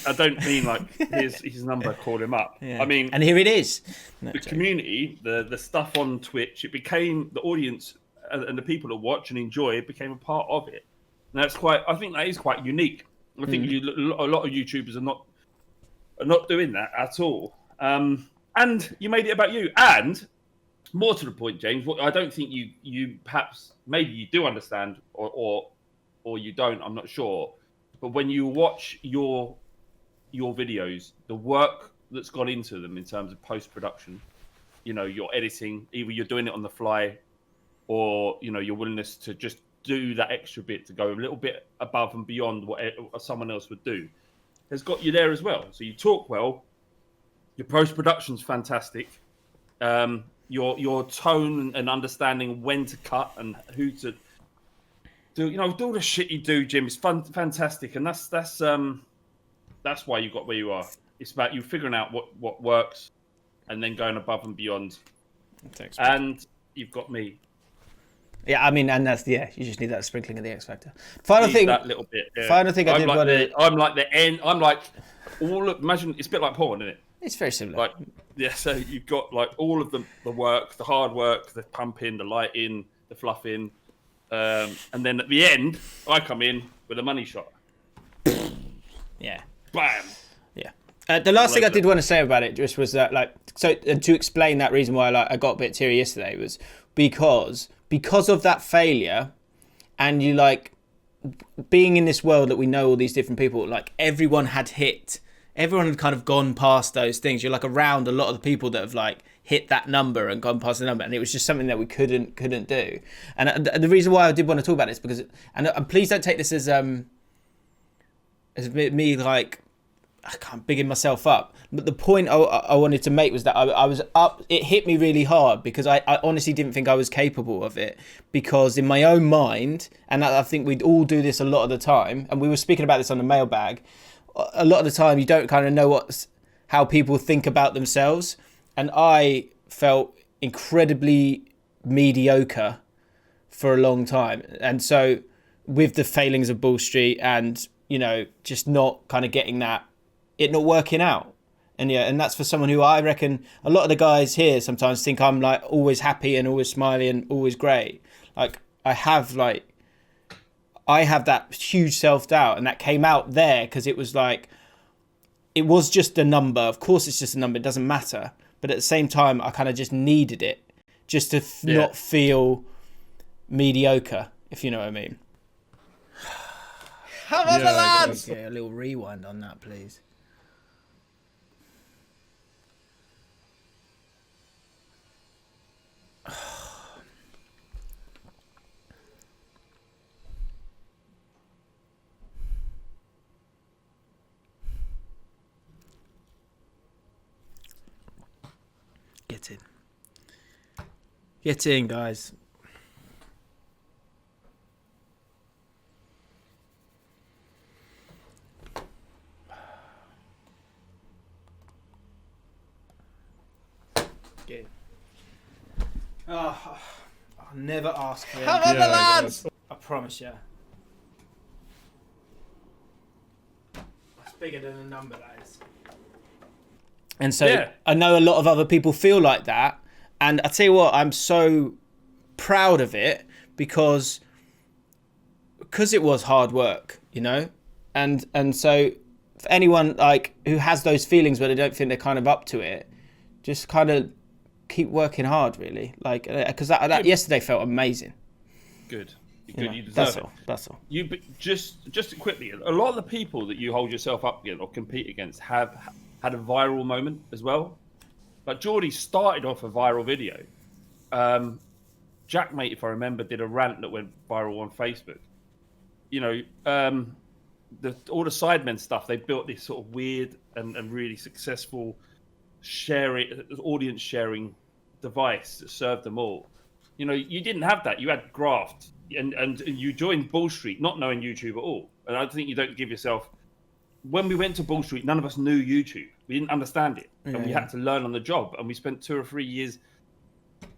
Speaker 2: I don't mean like here's his number, call him up.
Speaker 1: Yeah.
Speaker 2: I mean,
Speaker 1: and here it is.
Speaker 2: The community, the stuff on Twitch, it became the audience and the people that watch and enjoy it became a part of it. And I think that is quite unique. I think a lot of YouTubers are not doing that at all. And you made it about you. And more to the point, James, what I don't think you perhaps, maybe you do understand or you don't, I'm not sure. But when you watch your videos, the work that's gone into them in terms of post-production, you know, your editing, either you're doing it on the fly or, you know, your willingness to just do that extra bit to go a little bit above and beyond what someone else would do, has got you there as well. So you talk well, your post-production's fantastic, your tone and understanding when to cut and who to do, you know, do all the shit you do, Jim. It's fantastic, and that's why you got where you are. It's about you figuring out what works, and then going above and beyond.
Speaker 1: Thanks,
Speaker 2: and you've got me.
Speaker 1: Yeah, I mean, and that's you just need that sprinkling of the X Factor. Final thing,
Speaker 2: that little bit. Yeah.
Speaker 1: Final thing, I'm
Speaker 2: like the end. I'm like imagine it's a bit like porn, isn't it?
Speaker 1: It's very similar.
Speaker 2: Like yeah, so you've got like all of the work, the hard work, the pumping, the lighting, the fluffing. And then at the end, I come in with a money shot.
Speaker 1: Yeah.
Speaker 2: Bam.
Speaker 1: Yeah. The last thing I did want to say about it just was that, like, so to explain that reason why I got a bit teary yesterday was because of that failure, and you like being in this world that we know all these different people, like everyone had hit everyone had kind of gone past those things. You're like around a lot of the people that have like hit that number and gone past the number, and it was just something that we couldn't do. And the reason why I did want to talk about this because, and please don't take this as me like I can't bigging myself up. But the point I wanted to make was that I was up. It hit me really hard because I honestly didn't think I was capable of it. Because in my own mind, and I think we'd all do this a lot of the time, and we were speaking about this on the mailbag. A lot of the time, you don't kind of know how people think about themselves, and I felt incredibly mediocre for a long time. And so, with the failings of Bull Street, and just not kind of getting that, it not working out. And that's for someone who I reckon a lot of the guys here sometimes think I'm like always happy and always smiling and always great. Like I have that huge self-doubt, and that came out there because it was like, it was just a number. Of course it's just a number. It doesn't matter. But at the same time, I kind of just needed it just to not feel mediocre, if you know what I mean.
Speaker 4: Come on, the lads!
Speaker 1: Yeah, a little rewind on that, please. Get in, guys. Get in. Oh, I'll never ask for it.
Speaker 4: Come on, the lads!
Speaker 1: I promise you. That's bigger than a number, that is. And so I know a lot of other people feel like that. And I tell you what, I'm so proud of it because it was hard work, and so for anyone like who has those feelings where they don't think they're kind of up to it, just kind of keep working hard, really. Like because that yesterday felt amazing.
Speaker 2: Good. You deserve it.
Speaker 1: That's all.
Speaker 2: Just quickly, a lot of the people that you hold yourself up against or compete against have had a viral moment as well. Like Geordie started off a viral video. Jack, mate, if I remember, did a rant that went viral on Facebook. All the Sidemen stuff, they built this sort of weird and really successful audience sharing device that served them all. You didn't have that. You had graft, and you joined Bull Street not knowing YouTube at all. And I think you don't give yourself. When we went to Bull Street, none of us knew YouTube. We didn't understand it, and we had to learn on the job. And we spent 2 or 3 years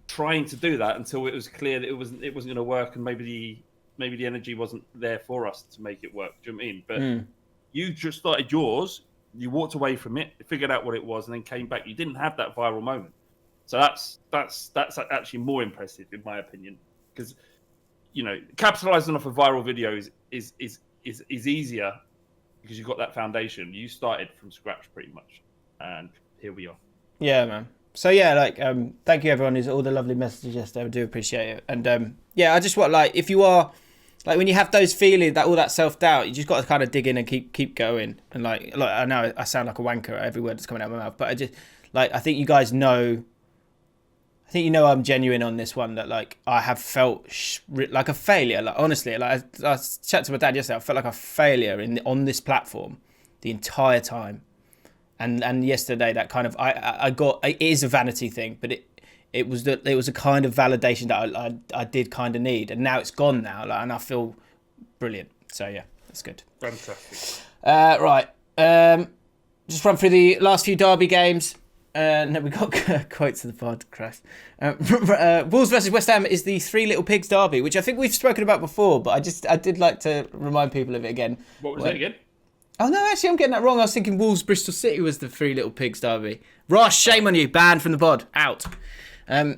Speaker 2: trying to do that until it was clear that it wasn't going to work, and maybe the energy wasn't there for us to make it work. Do you know what I mean? But you just started yours. You walked away from it, figured out what it was, and then came back. You didn't have that viral moment, so that's actually more impressive in my opinion. Because capitalizing off a viral video is easier. Because you've got that foundation. You started from scratch pretty much. And here we are. Yeah,
Speaker 1: man. So, yeah, thank you, everyone. Who's all the lovely messages yesterday. I do appreciate it. And, I just want, if you are, when you have those feelings, all that self-doubt, you just got to kind of dig in and keep going. And, I know I sound like a wanker at every word that's coming out of my mouth. But I just, I think you guys know... I think I'm genuine on this one, that I have felt like a failure. Honestly, I chatted to my dad yesterday. I felt like a failure on this platform the entire time, and yesterday that kind of I got, it is a vanity thing, but it was a kind of validation that I did kind of need, and now it's gone now, and I feel brilliant. So yeah, that's good.
Speaker 2: Fantastic.
Speaker 1: Right, just run through the last few derby games. No, we got quotes of the pod, Christ. Wolves versus West Ham is the Three Little Pigs derby, which I think we've spoken about before, but I did like to remind people of it again.
Speaker 2: What was it again?
Speaker 1: Oh no, actually I'm getting that wrong. I was thinking Wolves Bristol City was the Three Little Pigs derby. Ross, shame on you, banned from the pod, out. I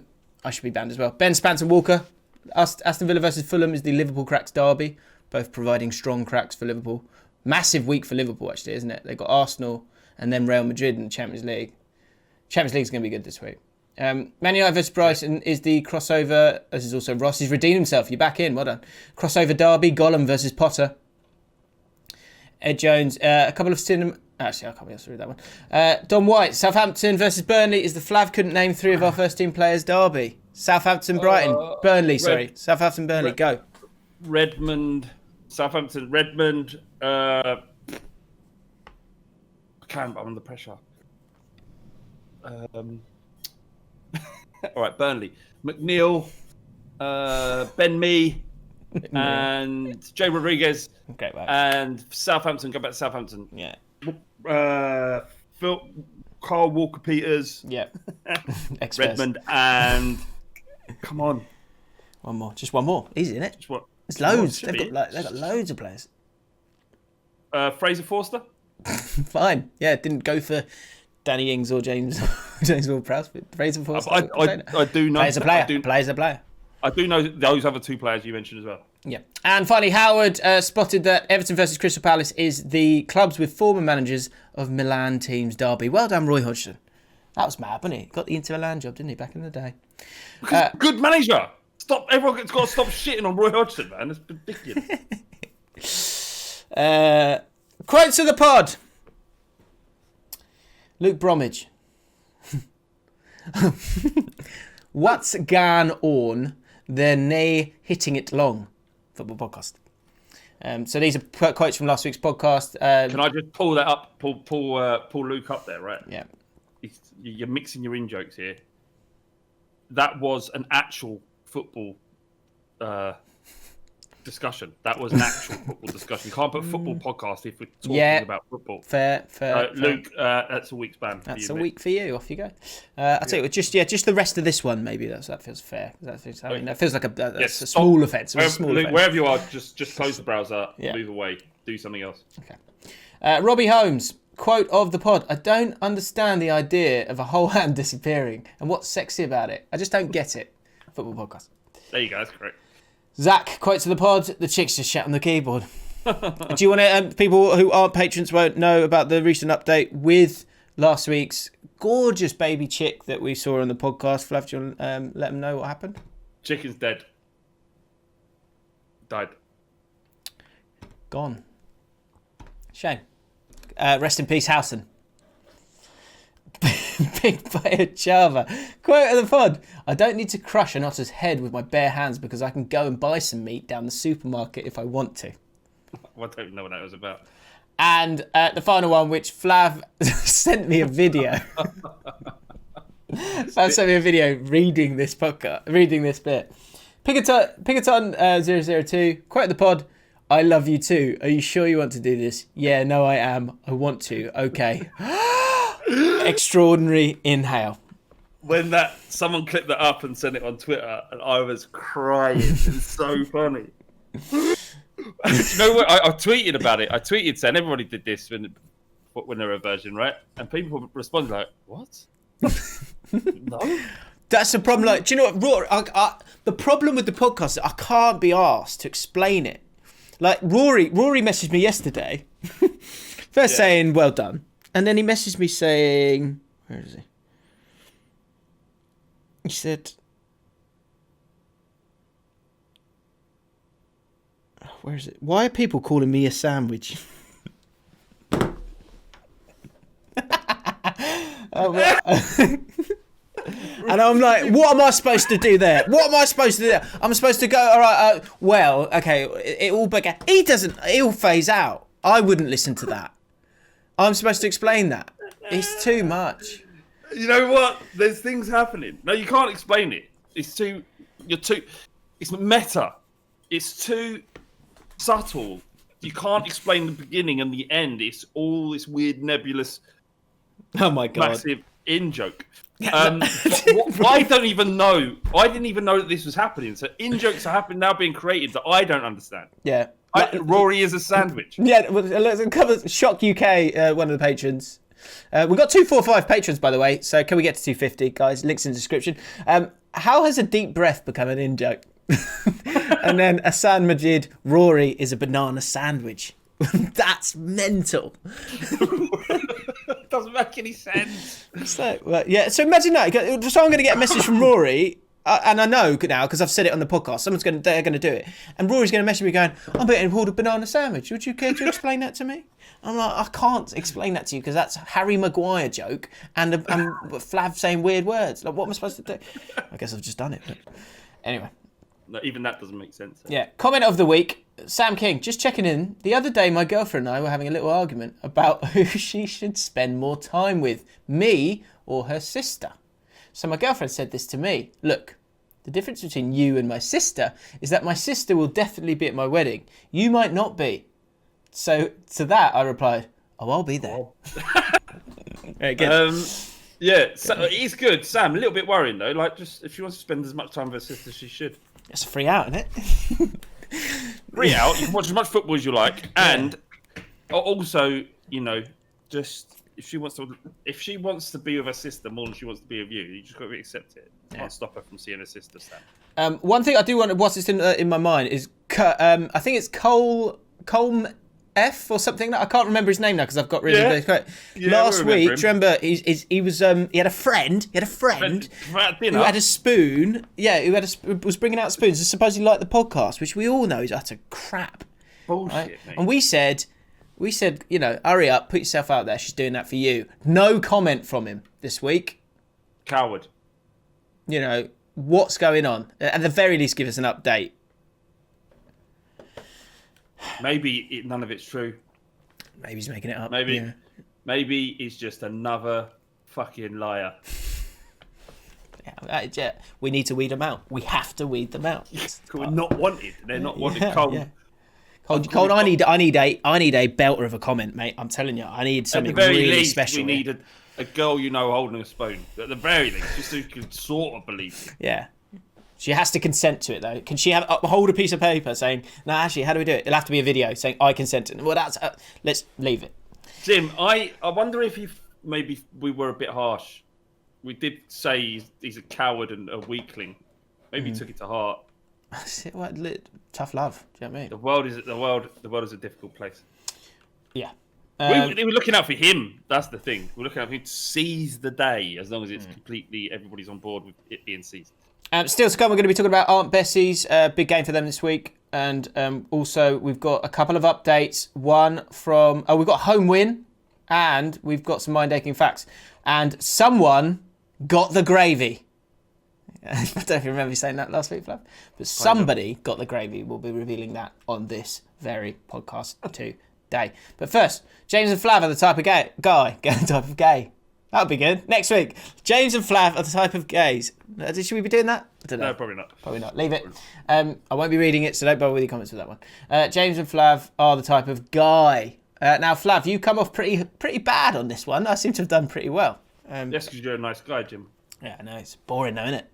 Speaker 1: should be banned as well. Ben Spence and Walker. Aston Villa versus Fulham is the Liverpool Cracks derby, both providing strong cracks for Liverpool. Massive week for Liverpool, actually, isn't it? They've got Arsenal and then Real Madrid in the Champions League. Champions League's going to be good this week. Man United versus Brighton is the crossover. This is also Ross. He's redeemed himself. You're back in. Well done. Crossover derby. Gollum versus Potter. Ed Jones. A couple of Actually, I can't be able to read that one. Don White, Southampton versus Burnley is the Flav couldn't name 3 of our first team players derby. Southampton, Brighton, Burnley, sorry. Southampton, Burnley, go.
Speaker 2: Redmond, Southampton, Redmond. I can't, but I'm under pressure. All right, Burnley. McNeil, Ben Mee, and Jay Rodriguez.
Speaker 1: Okay, right.
Speaker 2: And Southampton, go back to Southampton.
Speaker 1: Yeah.
Speaker 2: Carl Walker-Peters.
Speaker 1: Yeah.
Speaker 2: Redmond, and come on.
Speaker 1: One more. Just one more. Easy, isn't it?
Speaker 2: Just what?
Speaker 1: It's loads. They've got loads of players.
Speaker 2: Fraser Forster.
Speaker 1: Fine. Yeah, didn't go for Danny Ings or James Ward-Prowse, but Fraser Forster.
Speaker 2: I do know.
Speaker 1: Player's a player. Player's a player.
Speaker 2: I do know those other 2 players you mentioned as well.
Speaker 1: Yeah. And finally, Howard spotted that Everton versus Crystal Palace is the clubs with former managers of Milan teams derby. Well done, Roy Hodgson. That was mad, wasn't he? Got the Inter Milan job, didn't he, back in the day?
Speaker 2: Good manager. Stop. Everyone's got to stop shitting on Roy Hodgson, man. It's ridiculous.
Speaker 1: Quotes of the pod. Luke Bromwich. What's gone on? They're nae hitting it long. Football podcast. So these are quotes from last week's podcast.
Speaker 2: Can I just pull that up? Pull Luke up there, right?
Speaker 1: Yeah.
Speaker 2: You're mixing your in jokes here. That was an actual football discussion. That was an actual football discussion. You can't put football podcast if we're talking about football.
Speaker 1: Fair.
Speaker 2: Luke, that's a week's ban.
Speaker 1: That's a week for you. Off you go. I'll tell you what, just the rest of this one. Maybe that feels fair. That feels like a small offence.
Speaker 2: Luke, wherever you are, just close the browser, move away, do something else.
Speaker 1: Okay. Robbie Holmes. Quote of the pod. I don't understand the idea of a whole hand disappearing and what's sexy about it. I just don't get it. Football podcast.
Speaker 2: There you go. That's correct.
Speaker 1: Zach, quotes of the pod. The chicks just shat on the keyboard. Do you want to, people who aren't patrons won't know about the recent update with last week's gorgeous baby chick that we saw on the podcast. Flav, do you want to let them know what happened?
Speaker 2: Chicken's dead. Died.
Speaker 1: Gone. Shame. Rest in peace, Howson. Big Player Java. Quote of the pod. I don't need to crush an otter's head with my bare hands because I can go and buy some meat down the supermarket if I want to.
Speaker 2: I don't know what that was about.
Speaker 1: And the final one, which Flav sent me a video. Flav sent me a video reading this bit. Picaton 002. Quote of the pod. I love you too. Are you sure you want to do this? Yeah, no, I am. I want to. Okay. Extraordinary inhale.
Speaker 2: When someone clipped that up and sent it on Twitter, and I was crying. It's so funny. You know what? I tweeted about it. I tweeted saying everybody did this when they're a virgin, right? And people responded like, "What? No."
Speaker 1: That's the problem. Like, do you know what? The problem with the podcast is I can't be asked to explain it. Like Rory messaged me yesterday, saying well done, and then he messaged me saying, where is he? He said, where is it? Why are people calling me a sandwich? And I'm like, what am I supposed to do there? I'm supposed to go, all right, well, okay, it all began. He'll phase out. I wouldn't listen to that. I'm supposed to explain that. It's too much.
Speaker 2: You know what? There's things happening. No, you can't explain it. It's meta. It's too subtle. You can't explain the beginning and the end. It's all this weird nebulous,
Speaker 1: oh my God,
Speaker 2: massive in-joke. I don't even know. I didn't even know that this was happening. So in-jokes are now being created that I don't understand.
Speaker 1: Yeah.
Speaker 2: Rory is a sandwich.
Speaker 1: Yeah, let's cover Shock UK, one of the patrons. We've got 245 patrons, by the way, so can we get to 250, guys? Links in the description. How has a deep breath become an in-joke? And then Hassan Majid, Rory is a banana sandwich. That's mental.
Speaker 2: Doesn't make any sense.
Speaker 1: So imagine that. So I'm going to get a message from Rory and I know now because I've said it on the podcast. They're going to do it, and Rory's going to message me going, "I'm being called a banana sandwich. Would you care to explain that to me?" I'm like, I can't explain that to you because that's Harry Maguire joke and Flav saying weird words. Like, what am I supposed to do? I guess I've just done it. But anyway.
Speaker 2: No, even that doesn't make sense.
Speaker 1: Yeah. Comment of the week. Sam King, just checking in. The other day, my girlfriend and I were having a little argument about who she should spend more time with, me or her sister. So my girlfriend said this to me. Look, the difference between you and my sister is that my sister will definitely be at my wedding. You might not be. So to that, I replied, "Oh, I'll be there." Very good.
Speaker 2: Yeah, so he's good. Sam, a little bit worrying though. Like, just if she wants to spend as much time with her sister, she should.
Speaker 1: It's a free out, isn't it?
Speaker 2: Free out. You can watch as much football as you like, and also, you know, just if she wants to be with her sister more than she wants to be with you, you just got to accept it. You can't stop her from seeing her sister, Sam.
Speaker 1: One thing I do want to, what's in my mind is, I think it's Cole F or something. I can't remember his name now because I've got rid of it. Last week, do you remember he had a friend who had a spoon. Yeah, was bringing out spoons and supposedly liked the podcast, which we all know is utter crap.
Speaker 2: Bullshit,
Speaker 1: right?
Speaker 2: mate.
Speaker 1: And we said, you know, hurry up, put yourself out there. She's doing that for you. No comment from him this week.
Speaker 2: Coward.
Speaker 1: You know, what's going on? At the very least, give us an update.
Speaker 2: Maybe none of it's true.
Speaker 1: Maybe he's making it up.
Speaker 2: Maybe he's just another fucking liar.
Speaker 1: Yeah, we need to weed them out. We have to weed them out.
Speaker 2: We're not wanted. They're not wanted. Cole.
Speaker 1: Yeah. Cole, I need a belter of a comment, mate. I'm telling you, I need something really special.
Speaker 2: We need a girl you know holding a spoon. At the very least, just so you can sort of believe it.
Speaker 1: Yeah. She has to consent to it, though. Can she hold a piece of paper saying, "No, actually, how do we do it?" It'll have to be a video saying, "I consent to it." Well, that's let's leave it.
Speaker 2: Jim, I wonder if maybe we were a bit harsh. We did say he's a coward and a weakling. Maybe he took it to heart.
Speaker 1: Tough love. Do you know what I mean?
Speaker 2: The world is a difficult place.
Speaker 1: Yeah.
Speaker 2: We were looking out for him. That's the thing. We're looking out for him to seize the day, as long as it's completely everybody's on board with it being seized.
Speaker 1: Still to come, we're going to be talking about Aunt Bessie's big game for them this week. And also, we've got a couple of updates. One from... we've got a home win. And we've got some mind-aching facts. And someone got the gravy. I don't know if you remember me saying that last week, Flav. But somebody got the gravy. We'll be revealing that on this very podcast today. But first, James and Flav are the type of guy. The type of gay. That'll be good. Next week, James and Flav are the type of gays. Should we be doing that? I don't know.
Speaker 2: No, probably not.
Speaker 1: Probably not. Leave it. I won't be reading it, so don't bother with your comments with that one. James and Flav are the type of guy. Now, Flav, you come off pretty bad on this one. I seem to have done pretty well.
Speaker 2: Yes, because you're a nice guy, Jim.
Speaker 1: Yeah, I know. It's boring, though, isn't it?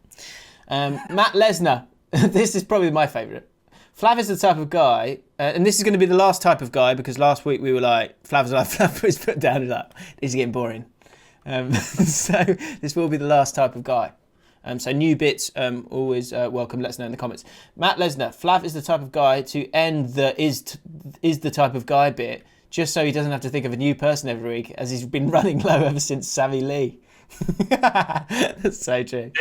Speaker 1: Matt Lesnar. This is probably my favourite. Flav is the type of guy, and this is going to be the last type of guy, because last week we were like, Flav was put down and up. This is getting boring. So this will be the last type of guy. So new bits, always welcome. Let us know in the comments. Matt Lesnar, Flav is the type of guy to end the is the type of guy bit, just so he doesn't have to think of a new person every week, as he's been running low ever since Sammy Lee. That's so true.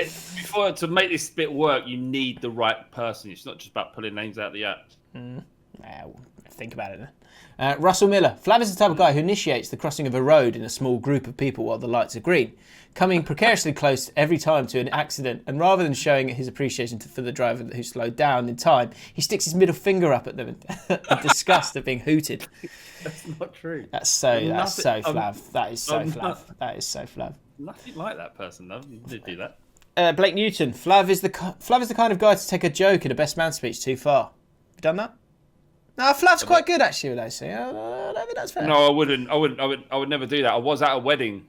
Speaker 2: To make this bit work, you need the right person. It's not just about pulling names out of the hat.
Speaker 1: Well, think about it then. Russell Miller. Flav is the type of guy who initiates the crossing of a road in a small group of people while the lights are green, coming precariously close every time to an accident, and rather than showing his appreciation for the driver who slowed down in time, he sticks his middle finger up at them in disgust of being hooted.
Speaker 2: That's not true.
Speaker 1: That's so Flav. That is so Flav. That is so Flav.
Speaker 2: Nothing like that person, though. You did do that.
Speaker 1: Blake Newton. Flav is the kind of guy to take a joke in a best man speech too far. Have you done that? No, Flav's quite good actually with those things. I don't think that's fair.
Speaker 2: No, I wouldn't. I would never do that. I was at a wedding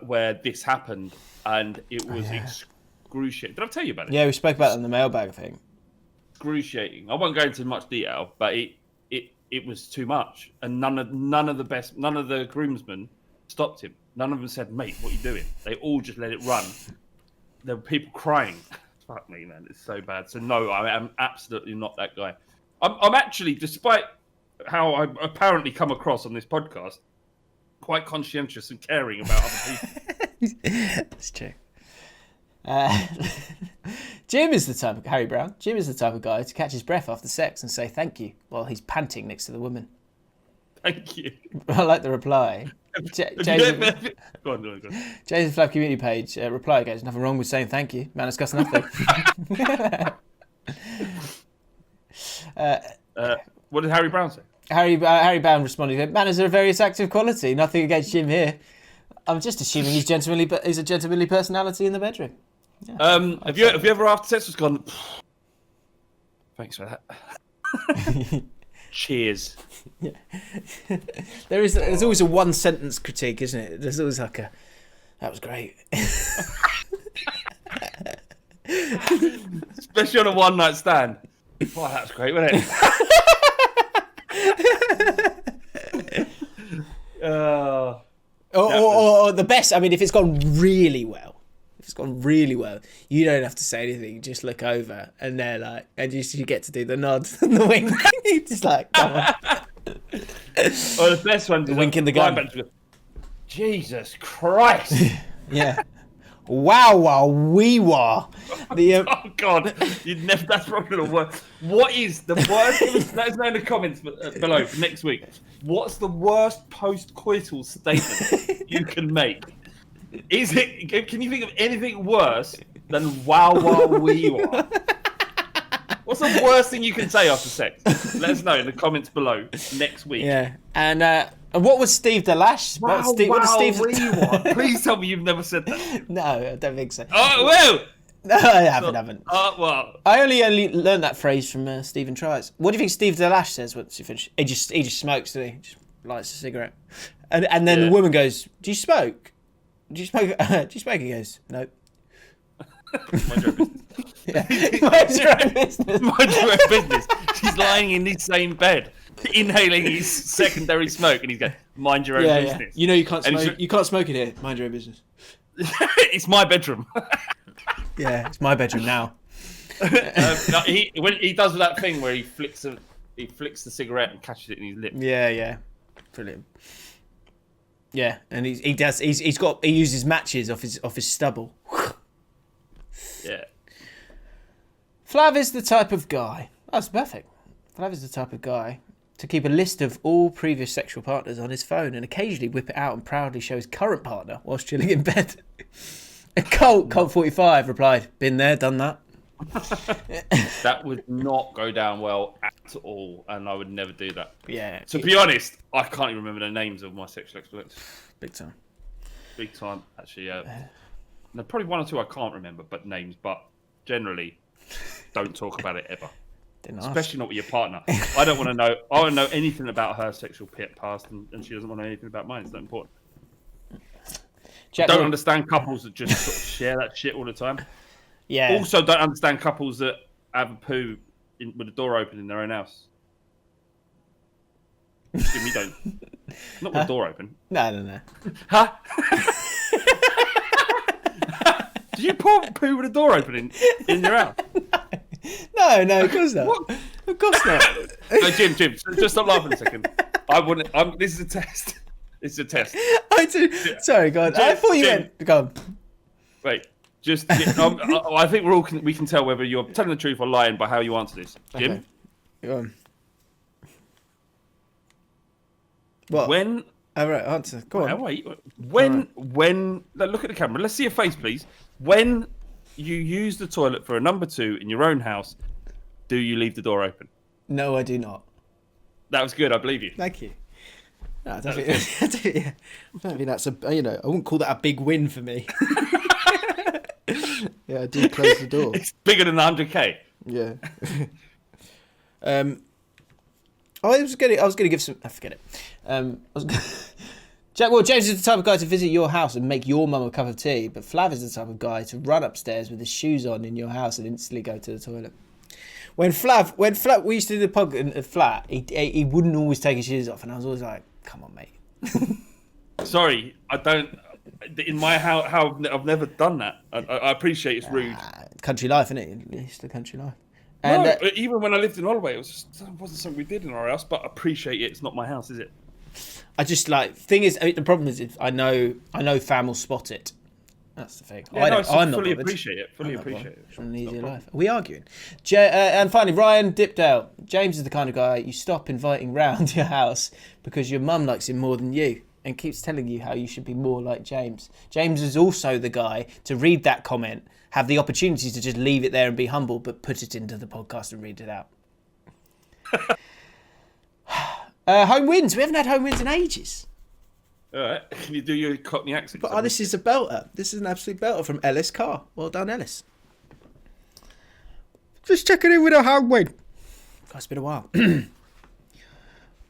Speaker 2: where this happened, and it was excruciating. Did I tell you about it?
Speaker 1: Yeah, we spoke about it in the mailbag thing.
Speaker 2: Excruciating. I won't go into much detail, but it was too much, and none of the groomsmen stopped him. None of them said, "Mate, what are you doing?" They all just let it run. There were people crying. Fuck me, man. It's so bad. So no, I am absolutely not that guy. I'm actually, despite how I apparently come across on this podcast, quite conscientious and caring about other people.
Speaker 1: That's true. Jim is the type of Harry Brown. Jim is the type of guy to catch his breath after sex and say thank you while he's panting next to the woman.
Speaker 2: Thank you.
Speaker 1: I like the reply. James
Speaker 2: Go on.
Speaker 1: James' Flav community page reply goes, nothing wrong with saying thank you. Man, discuss nothing.
Speaker 2: What did Harry Brown say?
Speaker 1: Harry Brown responded, manners are a very attractive quality. Nothing against Jim here. I'm just assuming he's gentlemanly, but he's a gentlemanly personality in the bedroom. Yeah,
Speaker 2: have you ever after sex just gone? Thanks for that. Cheers.
Speaker 1: Yeah. There's always a one sentence critique, isn't it? There's always like a, that was great.
Speaker 2: Especially on a one night stand. Oh, that's great, wasn't it?
Speaker 1: Or the best. I mean, if it's gone really well, you don't have to say anything. You just look over, and they're like, and you get to do the nod and the wink. You just like, come on.
Speaker 2: Or the best one,
Speaker 1: the wink in the gun.
Speaker 2: Jesus Christ!
Speaker 1: Yeah. Woah, woah.
Speaker 2: Oh God, you'd never. That's probably the worst. What is the worst? Let us know in the comments below for next week. What's the worst post-coital statement you can make? Is it? Can you think of anything worse than wow, wee, wah? What's the worst thing you can say after sex? Let us know in the comments below next week.
Speaker 1: Yeah, and what was Steve DeLash?
Speaker 2: Wow,
Speaker 1: what was Steve?
Speaker 2: Wee, wah. Please tell me you've never said that.
Speaker 1: No, I don't think so.
Speaker 2: Oh well.
Speaker 1: No, I haven't.
Speaker 2: Well.
Speaker 1: I only learned that phrase from Stephen Tries. What do you think Steve DeLash says once you finish? He just smokes, doesn't he? Just lights a cigarette, and then the woman goes, "Do you smoke? Do you smoke? Do you smoke?" He goes, "No."
Speaker 2: Mind your own business.
Speaker 1: Yeah. Mind your own business.
Speaker 2: Mind your own business. She's lying in the same bed, inhaling his secondary smoke, and he's going, "Mind your own business."
Speaker 1: Yeah. You know you can't smoke. You can't smoke in here. Mind your own business.
Speaker 2: It's my bedroom.
Speaker 1: Yeah, it's my bedroom now.
Speaker 2: No, he does that thing where he flicks the cigarette and catches it in his lip.
Speaker 1: Yeah, brilliant. Yeah, and he uses matches off his stubble.
Speaker 2: Yeah.
Speaker 1: Flav is the type of guy. That's perfect. Flav is the type of guy to keep a list of all previous sexual partners on his phone and occasionally whip it out and proudly show his current partner whilst chilling in bed. Colt 45 replied, "Been there, done that."
Speaker 2: That would not go down well at all, and I would never do that.
Speaker 1: Yeah.
Speaker 2: To be honest, I can't even remember the names of my sexual exploits.
Speaker 1: Big time.
Speaker 2: Big time, actually. There's probably one or two I can't remember, but names. But generally, don't talk about it ever. Especially not with your partner. I don't want to know. I don't know anything about her sexual past, and she doesn't want to know anything about mine. It's not important. I don't understand couples that just sort of share that shit all the time.
Speaker 1: Yeah.
Speaker 2: Also, don't understand couples that have a poo with the door open in their own house. Excuse me, don't. Not with the door open.
Speaker 1: No.
Speaker 2: Huh? Do you poo with the door open in your house?
Speaker 1: No, of course not.
Speaker 2: What?
Speaker 1: Of course not.
Speaker 2: No, Jim, just stop laughing a second. I wouldn't. This is a test. This is a test.
Speaker 1: I do. Sorry, God. I thought you meant. Go on.
Speaker 2: Wait. I think we can tell whether you're telling the truth or lying by how you answer this. Jim?
Speaker 1: Okay. Go on. What?
Speaker 2: When...
Speaker 1: All right, answer. Go on.
Speaker 2: Wait. When... Look at the camera. Let's see your face, please. When you use the toilet for a number 2 in your own house, do you leave the door open?
Speaker 1: No, I do not.
Speaker 2: That was good. I believe you.
Speaker 1: Thank you. No, I don't think that's a... I wouldn't call that a big win for me. Yeah, I do close the door.
Speaker 2: It's bigger than 100k.
Speaker 1: Yeah. I was gonna give some. I forget it. James is the type of guy to visit your house and make your mum a cup of tea, but Flav is the type of guy to run upstairs with his shoes on in your house and instantly go to the toilet. When Flav, we used to do the pod in the flat, he wouldn't always take his shoes off, and I was always like, "Come on, mate."
Speaker 2: Sorry, I don't. In my house, I've never done that. I appreciate it's rude.
Speaker 1: Country life, isn't it? It's the country life.
Speaker 2: And no, even when I lived in Holloway, it wasn't something we did in our house. But I appreciate it. It's not my house, is it?
Speaker 1: I just the problem is, I know Fam will spot it, That's the thing.
Speaker 2: Yeah,
Speaker 1: I
Speaker 2: no,
Speaker 1: don't, I'm not
Speaker 2: fully
Speaker 1: bothered.
Speaker 2: appreciate it. Fully
Speaker 1: I'm not
Speaker 2: appreciate it.
Speaker 1: bothered. An easier life. Are we arguing? And finally, Ryan Dipdale. James is the kind of guy you stop inviting round your house because your mum likes him more than you and keeps telling you how you should be more like James. James is also the guy to read that comment, have the opportunity to just leave it there and be humble, but put it into the podcast and read it out. Home wins. We haven't had home wins in ages.
Speaker 2: All right. Can you do your Cockney accent?
Speaker 1: But this is a belter. This is an absolute belter from Ellis Carr. Well done, Ellis. Just checking in with a home win. It's been a while.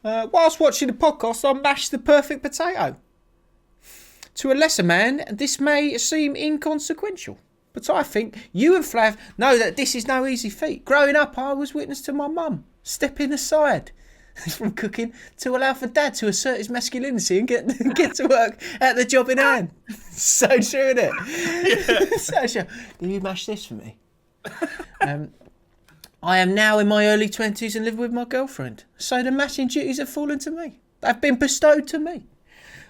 Speaker 1: Whilst watching the podcast, I mashed the perfect potato. To a lesser man, this may seem inconsequential, but I think you and Flav know that this is no easy feat. Growing up, I was witness to my mum stepping aside from cooking to allow for Dad to assert his masculinity and get to work at the job in hand. So true, isn't it? Yeah. So true. Will you mash this for me? I am now in my early 20s and live with my girlfriend, so the mashing duties have fallen to me. They've been bestowed to me.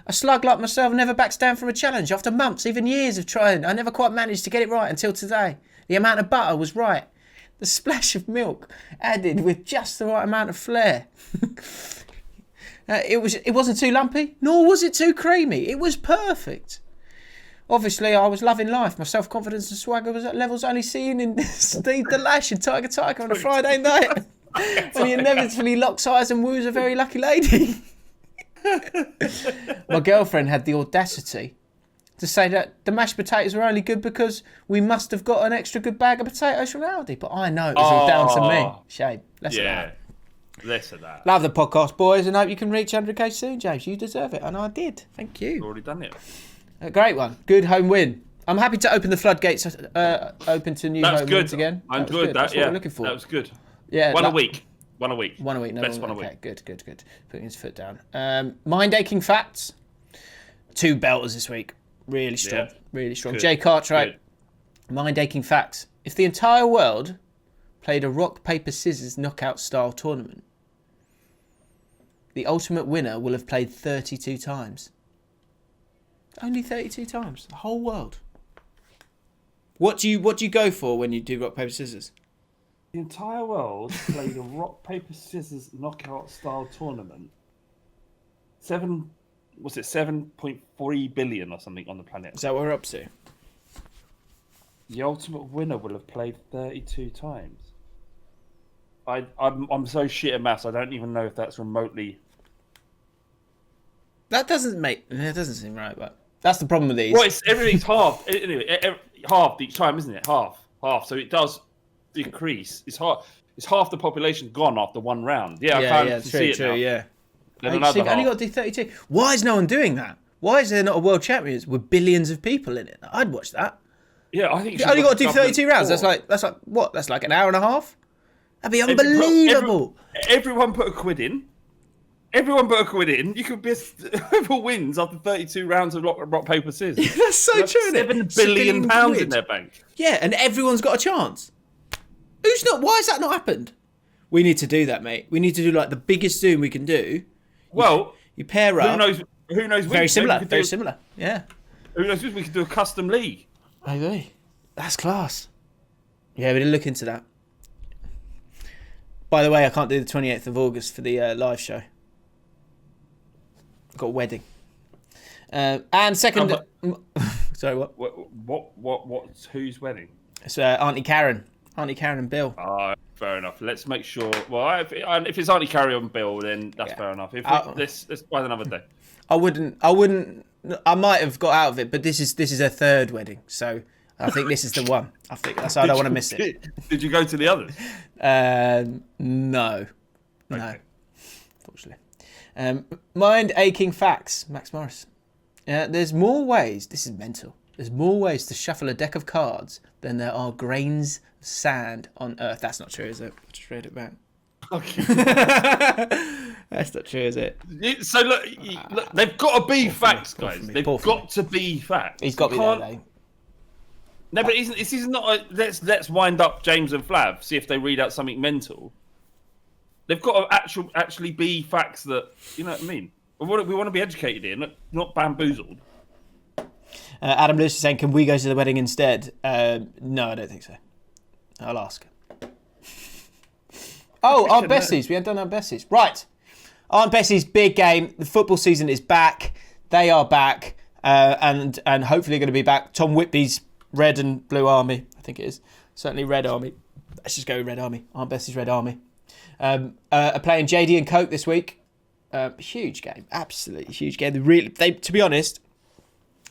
Speaker 1: A slug like myself never backs down from a challenge. After months, even years of trying, I never quite managed to get it right until today. The amount of butter was right. The splash of milk added with just the right amount of flair. It wasn't too lumpy, nor was it too creamy. It was perfect. Obviously, I was loving life. My self-confidence and swagger was at levels only seen in Steve the Lash and Tiger on a Friday night. When he inevitably locks eyes and woos a very lucky lady. My girlfriend had the audacity to say that the mashed potatoes were only good because we must have got an extra good bag of potatoes from Aldi. But I know it was all down to me. Shame. Less of that.
Speaker 2: Less of that.
Speaker 1: Love the podcast, boys, and hope you can reach 100k soon, James. You deserve it, and I did. Thank you.
Speaker 2: You've already done it.
Speaker 1: A great one. Good home win. I'm happy to open the floodgates, open to new home wins again.
Speaker 2: I'm good.
Speaker 1: That's what we're looking for.
Speaker 2: That was good.
Speaker 1: Yeah,
Speaker 2: One a week.
Speaker 1: One a week. No,
Speaker 2: Best one a week.
Speaker 1: Okay, good. Putting his foot down. Mind-aching facts. 2 belters this week. Really strong.
Speaker 2: Yeah.
Speaker 1: Really strong.
Speaker 2: Good.
Speaker 1: Jay Cartwright.
Speaker 2: Good.
Speaker 1: Mind-aching facts. If the entire world played a rock, paper, scissors knockout style tournament, the ultimate winner will have played 32 times. Only 32 times. The whole world. What do you go for when you do rock, paper, scissors?
Speaker 2: The entire world played a rock, paper, scissors knockout style tournament. 7.3 billion or something on the planet.
Speaker 1: Is that what we're up to?
Speaker 2: The ultimate winner will have played 32 times. I'm so shit at maths. I don't even know if that's remotely.
Speaker 1: That doesn't seem right, but that's the problem with these.
Speaker 2: Well, everything's half. Anyway, half each time, isn't it? Half. So it does decrease. It's half the population gone after one round. Yeah, I can't see it now.
Speaker 1: Yeah.
Speaker 2: Then
Speaker 1: You've
Speaker 2: another
Speaker 1: only
Speaker 2: half.
Speaker 1: got to do 32. Why is no one doing that? Why is there not a world champions with billions of people in it? I'd watch that.
Speaker 2: Yeah, I think
Speaker 1: You only got to do 32 rounds. That's like what? That's like an hour and a half. That'd be unbelievable.
Speaker 2: Everyone put a quid in. You could be whoever wins after 32 rounds of rock paper, scissors.
Speaker 1: That's so true, isn't it?
Speaker 2: £7 billion
Speaker 1: £7
Speaker 2: in their bank.
Speaker 1: Yeah, and everyone's got a chance. Who's not? Why has that not happened? We need to do that, mate. We need to do like the biggest Zoom we can do.
Speaker 2: Well,
Speaker 1: you pair up.
Speaker 2: Who knows?
Speaker 1: Very similar. Very similar. Yeah.
Speaker 2: Who knows? We could do a custom league.
Speaker 1: Maybe. That's class. Yeah, we didn't look into that. By the way, I can't do the 28th of August for the live show. I've got a wedding. And second... Sorry, what?
Speaker 2: What's whose wedding?
Speaker 1: It's Auntie Karen. Auntie Karen and Bill.
Speaker 2: Fair enough. Let's make sure... Well, if it's Auntie Karen and Bill, then that's fair enough. Let's find another day. I wouldn't...
Speaker 1: I might have got out of it, but this is her third wedding, so... I think this is the one. I don't want to miss it.
Speaker 2: Did you go to the others?
Speaker 1: No. Unfortunately. Mind-aching facts. Max Morris. There's more ways. This is mental. There's more ways to shuffle a deck of cards than there are grains of sand on Earth. That's not true, is it? I just read it back.
Speaker 2: Okay.
Speaker 1: That's not true, is it?
Speaker 2: So look, they've got to be facts, guys. They've got to be facts.
Speaker 1: He's got to be there, though.
Speaker 2: No, but this is not. Let's wind up James and Flav. See if they read out something mental. They've got to actually be facts that you know what I mean. We want to be educated here, not bamboozled.
Speaker 1: Adam Lewis is saying, can we go to the wedding instead? No, I don't think so. I'll ask. Oh, Aunt Bessie's. We hadn't done Aunt Bessie's. Right. Aunt Bessie's big game. The football season is back. They are back. And hopefully going to be back. Tom Whitby's Red and Blue Army, I think it is. Certainly Red Army. Let's just go with Red Army. Aunt Bessie's Red Army. Are playing JD and Coke this week. Huge game. Absolutely huge game. They, to be honest,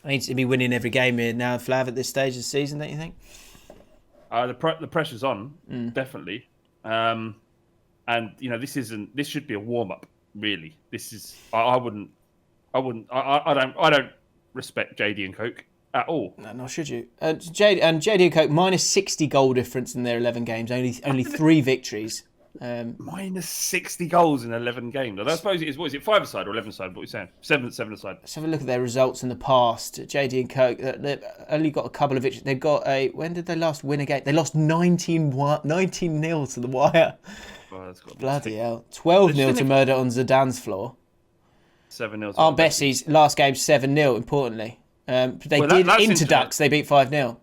Speaker 1: they need to be winning every game here now, Flav, at this stage of the season, don't you think?
Speaker 2: The pressure's on, definitely. And this should be a warm up, really. This is I don't respect JD and Coke at all.
Speaker 1: No, nor should you. JD and Coke minus 60 goal difference in their 11 games, only 3 victories.
Speaker 2: Minus 60 goals in 11 games. I suppose it is. What is it? 5-a-side or 11-a-side? What are you saying? 7-a-side.
Speaker 1: Let's have a look at their results in the past. JD and Coke, they've only got a couple of victories. They've got when did they last win a game? They lost 19-0 to the Wire.
Speaker 2: Oh,
Speaker 1: bloody hell. 12-0 to Murder on Zidane's floor.
Speaker 2: 7-0.
Speaker 1: Aunt Bessie's last game 7-0. Importantly, they Ducks. They beat 5-0.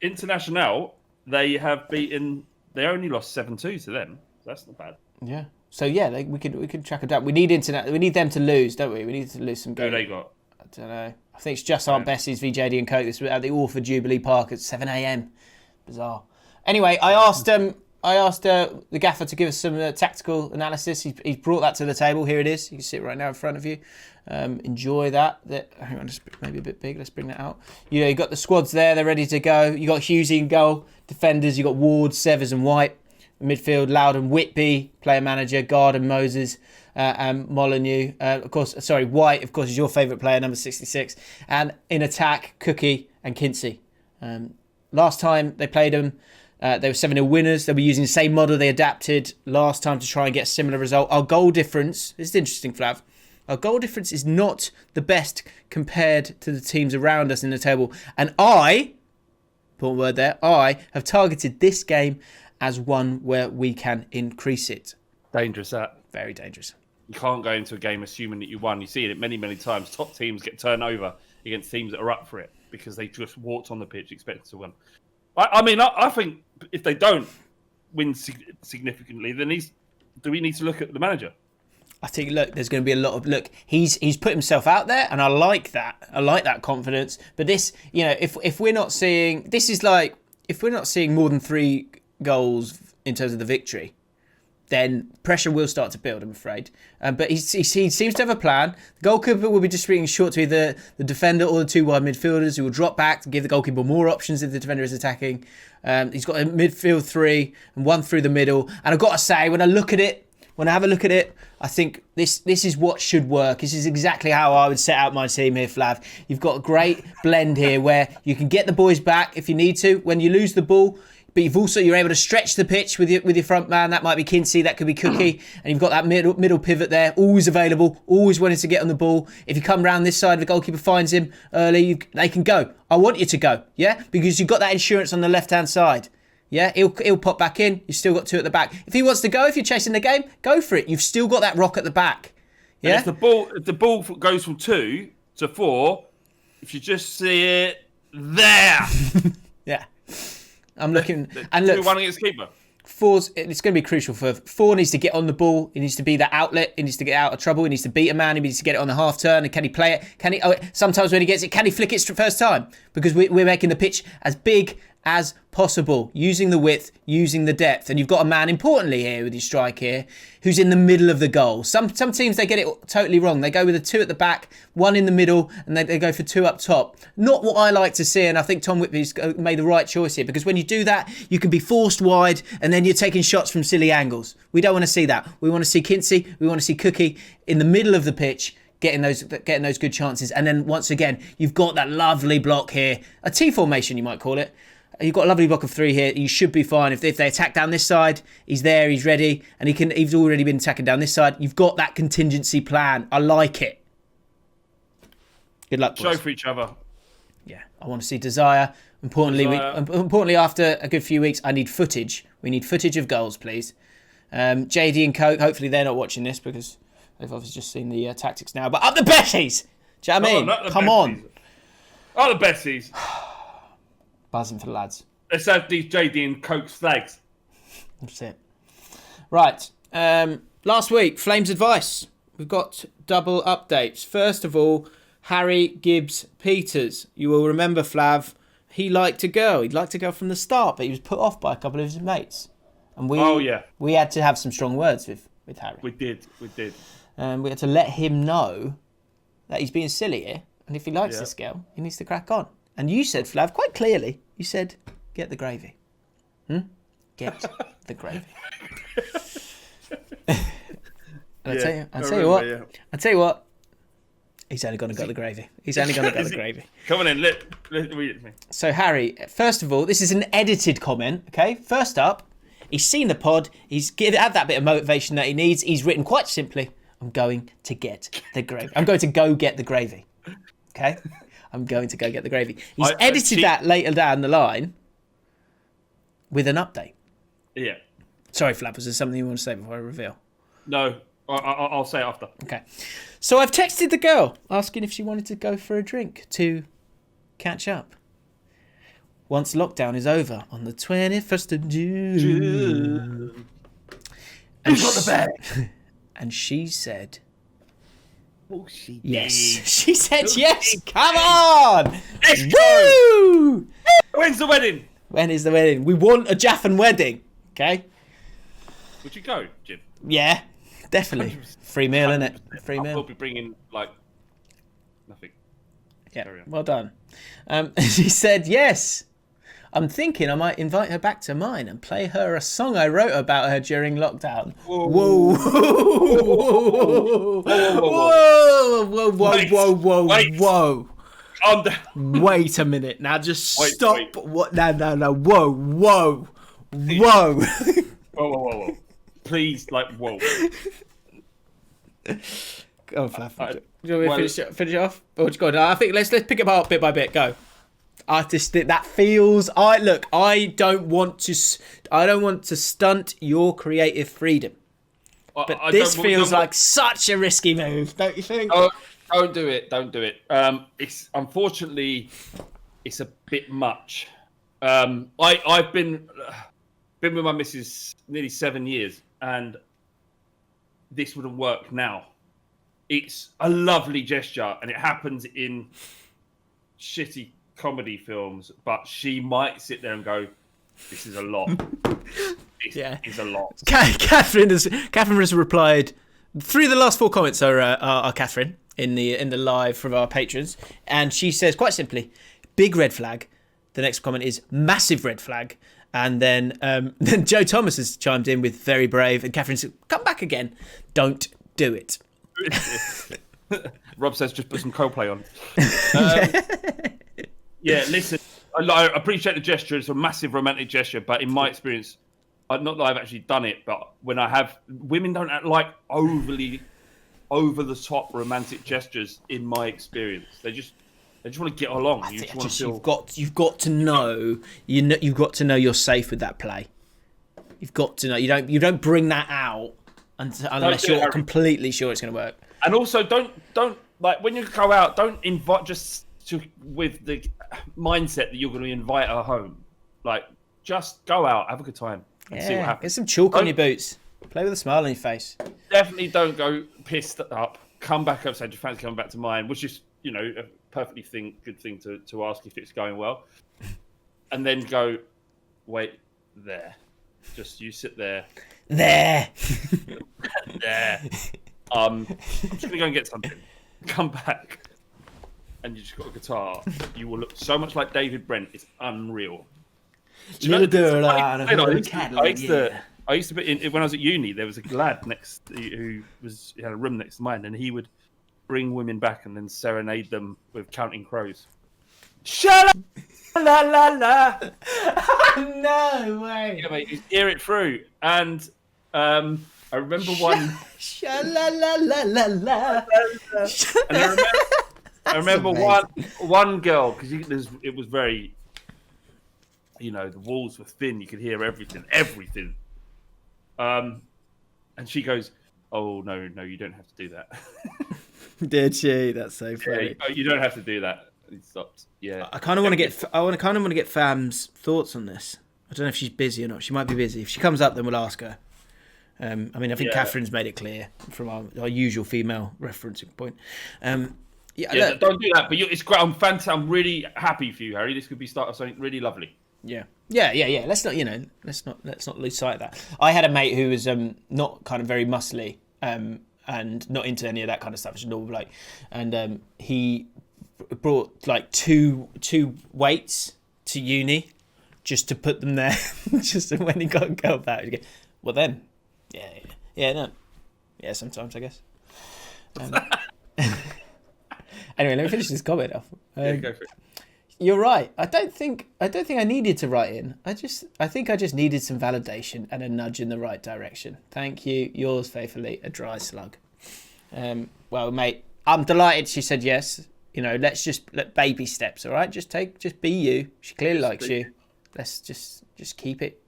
Speaker 2: International. They have beaten. They only lost 7-2 to them. That's not bad.
Speaker 1: Yeah. So yeah, we could track it down. We need We need them to lose, don't we? We need to lose some games.
Speaker 2: Who they got?
Speaker 1: I don't know. I think it's just Aunt Bessie's v JD and Coke this at the Orford Jubilee Park at 7 a.m. Bizarre. Anyway, I asked the gaffer to give us some tactical analysis. He's brought that to the table. Here it is. You can see it right now in front of you. Enjoy that. Hang on, just maybe a bit big. Let's bring that out. You got the squads there. They're ready to go. You got Hughesy in goal. Defenders. You got Ward, Severs, and White. Midfield, Loudon, Whitby, player manager, Garden, Moses, and Molyneux. White, of course, is your favourite player, number 66. And in attack, Cookie and Kinsey. Last time they played them, they were 7-0 winners. They were using the same model they adapted last time to try and get a similar result. Our goal difference, this is interesting, Flav. Our goal difference is not the best compared to the teams around us in the table. And I have targeted this game as one where we can increase it.
Speaker 2: Dangerous, that.
Speaker 1: Very dangerous.
Speaker 2: You can't go into a game assuming that you won. You see it many, many times. Top teams get turned over against teams that are up for it because they just walked on the pitch expecting to win. I think if they don't win significantly, then do we need to look at the manager?
Speaker 1: I think, there's going to be a lot of... he's put himself out there, and I like that. I like that confidence. But this, if we're not seeing... This is like, if we're not seeing more than 3 goals in terms of the victory, then pressure will start to build, I'm afraid. But he seems to have a plan. The goalkeeper will be distributing short to either the defender or the 2 wide midfielders, who will drop back to give the goalkeeper more options if the defender is attacking. He's got a midfield 3 and 1 through the middle. And I've got to say, when I have a look at it, I think this is what should work. This is exactly how I would set out my team here, Flav. You've got a great blend here where you can get the boys back if you need to when you lose the ball. But you're able to stretch the pitch with your front man. That might be Kinsey, that could be Cookie. And you've got that middle pivot there, always available, always wanting to get on the ball. If you come round this side, the goalkeeper finds him early, they can go. I want you to go, yeah? Because you've got that insurance on the left-hand side. Yeah, he'll pop back in. You've still got 2 at the back. If he wants to go, if you're chasing the game, go for it. You've still got that rock at the back. Yeah.
Speaker 2: And if the ball goes from 2 to 4, if you just see it there.
Speaker 1: Yeah. I'm looking,
Speaker 2: and look, 2-1 against keeper.
Speaker 1: It's going to be crucial for 4 needs to get on the ball. He needs to be that outlet. He needs to get out of trouble. He needs to beat a man. He needs to get it on the half turn. And can he play it? Sometimes when he gets it, can he flick it first time? Because we're making the pitch as big as possible, using the width, using the depth. And you've got a man, importantly here with your strike here, who's in the middle of the goal. Some teams, they get it totally wrong. They go with a 2 at the back, 1 in the middle, and they go for 2 up top. Not what I like to see, and I think Tom Whitby's made the right choice here, because when you do that, you can be forced wide, and then you're taking shots from silly angles. We don't want to see that. We want to see Kinsey, we want to see Cookie in the middle of the pitch, getting those good chances. And then once again, you've got that lovely block here, a T formation you might call it. You've got a lovely block of 3 here. You should be fine. If they attack down this side, he's there, he's ready, and he's already been attacking down this side. You've got that contingency plan. I like it. Good luck, boys.
Speaker 2: Show for each other.
Speaker 1: Yeah, I want to see desire. Importantly, after a good few weeks, I need footage. We need footage of goals, please. JD and Coke, hopefully they're not watching this because they've obviously just seen the tactics now. But up the Bessies! Do you know what I mean? Come on.
Speaker 2: Oh, the Bessies.
Speaker 1: Buzzing for the lads.
Speaker 2: Let's have these JD and Coke's flags.
Speaker 1: That's it. Right. Last week, Flames advice. We've got double updates. First of all, Harry Gibbs Peters. You will remember, Flav, he liked a girl. He'd liked a girl from the start, but he was put off by a couple of his mates. And we had to have some strong words with Harry.
Speaker 2: We did.
Speaker 1: We had to let him know that he's being silly here. And if he likes this girl, he needs to crack on. And you said, Flav, quite clearly, you said, get the gravy. Get the gravy. I'll tell you what. He's only going to get the gravy. He's only going to get the gravy.
Speaker 2: Come on in, let read it to me.
Speaker 1: So, Harry, first of all, this is an edited comment, okay? First up, he's seen the pod. He's had that bit of motivation that he needs. He's written quite simply, I'm going to get the gravy. I'm going to go get the gravy, okay? I'm going to go get the gravy. He's edited that later down the line with an update.
Speaker 2: Yeah.
Speaker 1: Sorry, Flav, was there something you want to say before I reveal?
Speaker 2: No, I'll say it after.
Speaker 1: Okay. So I've texted the girl asking if she wanted to go for a drink to catch up. Once lockdown is over on the 21st of June.
Speaker 2: Who's got the bag?
Speaker 1: And she said...
Speaker 2: Oh, she
Speaker 1: yes.
Speaker 2: did.
Speaker 1: She said yes. Come on.
Speaker 2: Let's
Speaker 1: Woo!
Speaker 2: go. When's the wedding?
Speaker 1: When is the wedding? We want a Jaffin wedding. Okay?
Speaker 2: Would you go, Jim?
Speaker 1: Yeah, definitely.
Speaker 2: 100%.
Speaker 1: Free meal, innit? Free
Speaker 2: I
Speaker 1: meal.
Speaker 2: will be bringing, nothing.
Speaker 1: Yeah, well done. She said, yes. I'm thinking I might invite her back to mine and play her a song I wrote about her during lockdown.
Speaker 2: Whoa.
Speaker 1: Whoa. Whoa.
Speaker 2: Wait.
Speaker 1: Whoa.
Speaker 2: Calm down.
Speaker 1: Wait a minute. Now just stop.
Speaker 2: Wait.
Speaker 1: What? No. Whoa.
Speaker 2: Whoa. Please, whoa.
Speaker 1: Go on, Flav. Do you want me to finish off? Or just go on? I think let's pick it up bit by bit. Go. That feels. I don't want to stunt your creative freedom. But this feels like such a risky move, don't you think?
Speaker 2: Oh, don't do it. It's unfortunately, it's a bit much. I've been with my missus nearly 7 years, and this wouldn't work now. It's a lovely gesture, and it happens in shitty comedy films, but she might sit there and go, "This is a lot. This is a lot."
Speaker 1: Catherine has replied. 3 of the last 4 comments are Catherine in the live from our patrons, and she says quite simply, "Big red flag." The next comment is massive red flag, and then Joe Thomas has chimed in with very brave, and Catherine says, "Come back again. Don't do it."
Speaker 2: Rob says, "Just put some Coldplay on." Yeah, listen, I appreciate the gesture. It's a massive romantic gesture, but in my experience, not that I've actually done it, but when I have, women don't like overly over the top romantic gestures. In my experience, they just want to get along. You've got to know.
Speaker 1: You've got to know you're safe with that play. You've got to know you don't bring that out unless you're completely sure it's going to work.
Speaker 2: And also, don't like when you go out. Don't invite with the mindset that you're going to invite her home. Just go out, have a good time, and see what happens.
Speaker 1: Get some chalk on your boots. Play with a smile on your face.
Speaker 2: Definitely don't go pissed up. Come back up, say, "Do you fancy coming back to mine?" Which is, a perfectly good thing to ask if it's going well. And then go, "Wait there. Just you sit there."
Speaker 1: There.
Speaker 2: I'm just going to go and get something. Come back. And you just got a guitar. You will look so much like David Brent. It's unreal.
Speaker 1: I
Speaker 2: used to be when I was at uni. There was a lad who had a room next to mine, and he would bring women back and then serenade them with Counting Crows. Sha la la la.
Speaker 1: No way.
Speaker 2: Yeah, mate, you hear it through, and I remember one.
Speaker 1: Sha la la la la la.
Speaker 2: And I remember one girl, because it was very, the walls were thin. You could hear everything. And she goes, "Oh, no, you don't have to do that."
Speaker 1: Did she? That's so funny.
Speaker 2: Yeah, you don't have to do that. He stopped. Yeah.
Speaker 1: I kind of want to get. I kind of want to get Fam's thoughts on this. I don't know if she's busy or not. She might be busy. If she comes up, then we'll ask her. I mean, I think Catherine's made it clear from our usual female referencing point.
Speaker 2: Yeah, don't do that. But it's great. I'm fantastic. I'm really happy for you, Harry. This could be start of something really lovely.
Speaker 1: Yeah. Let's not lose sight of that. I had a mate who was not kind of very muscly and not into any of that kind of stuff. Just normal bloke, and he brought like two weights to uni just to put them there, just so when he got a girl back, he'd go, well then, sometimes I guess. Anyway, let me finish this comment off.
Speaker 2: Go for it.
Speaker 1: You're right. I don't think I needed to write in. I think I just needed some validation and a nudge in the right direction. Thank you. Yours faithfully, a dry slug. Well, mate, I'm delighted she said yes. You know, let's let baby steps, all right? Just be you. She clearly likes you. Let's just keep it.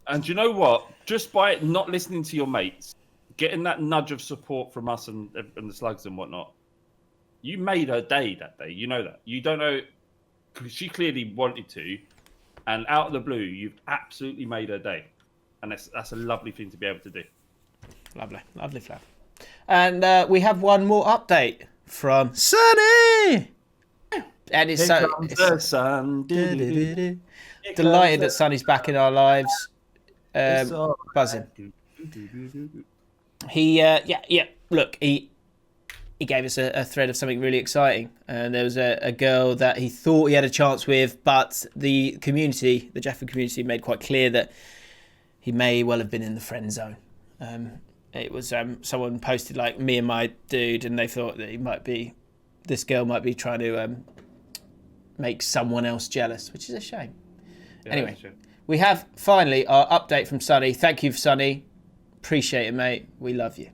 Speaker 2: And you know what? Just by not listening to your mates, getting that nudge of support from us and the slugs and whatnot, you made her day that day. You know that. You don't know. She clearly wanted to, and out of the blue, you've absolutely made her day, and that's a lovely thing to be able to do.
Speaker 1: Lovely, Flav. And we have one more update from Sunny, and it's
Speaker 2: the sun.
Speaker 1: Delighted that Sunny's back in our lives. Buzzing. He Look, he gave us a thread of something really exciting. And there was a girl that he thought he had a chance with, but the community, the Jaffa community, made quite clear that he may well have been in the friend zone. It was someone posted like me and my dude, and they thought that this girl might be trying to make someone else jealous, which is a shame.
Speaker 2: Yeah,
Speaker 1: anyway, we have finally our update from Sonny. Thank you, Sonny. Appreciate it, mate. We love you.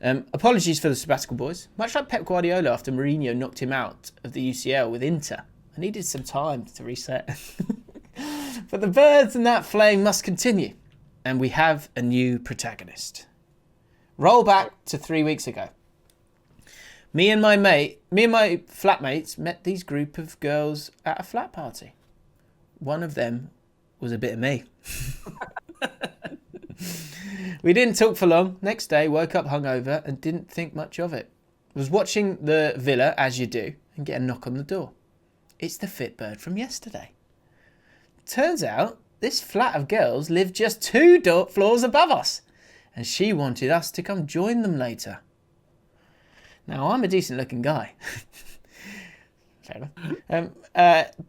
Speaker 1: Apologies for the sabbatical, boys. Much like Pep Guardiola after Mourinho knocked him out of the UCL with Inter, I needed some time to reset. But the birds and that flame must continue, and we have a new protagonist. Roll back to 3 weeks ago. Me and my flatmates met these group of girls at a flat party. One of them was a bit of me. We didn't talk for long. Next day, woke up hungover and didn't think much of it. Was watching the villa, as you do, and get a knock on the door. It's the fit bird from yesterday. Turns out, this flat of girls lived just 2 floors above us, and she wanted us to come join them later. Now, I'm a decent-looking guy. Fair enough.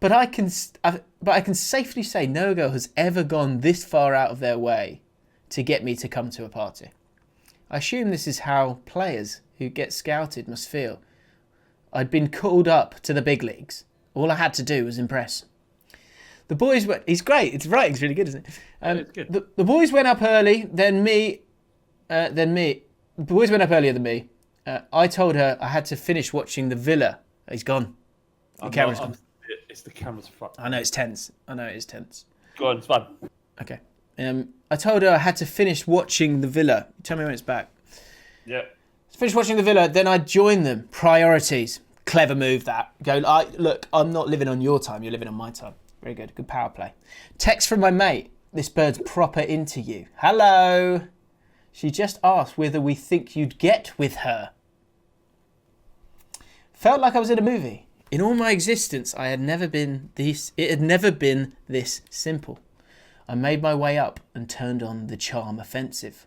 Speaker 1: But I can safely say no girl has ever gone this far out of their way to get me to come to a party. I assume this is how players who get scouted must feel. I'd been called up to the big leagues. All I had to do was impress. The boys went... He's great. It's right. It's really good, isn't it?
Speaker 2: It's good.
Speaker 1: The boys went up early, then me. The boys went up earlier than me. I told her I had to finish watching the villa. He's gone. The camera's gone.
Speaker 2: It's the camera's fucked.
Speaker 1: I know it's tense. I know it is tense.
Speaker 2: Go on, it's fun.
Speaker 1: Okay. I told her I had to finish watching the villa. Tell me when it's back.
Speaker 2: Yeah.
Speaker 1: Finish watching the villa, then I'd join them. Priorities. Clever move that. Go, look, I'm not living on your time. You're living on my time. Very good. Good power play. Text from my mate. This bird's proper into you. Hello. She just asked whether we think you'd get with her. Felt like I was in a movie. In all my existence, it had never been this simple. I made my way up and turned on the charm offensive.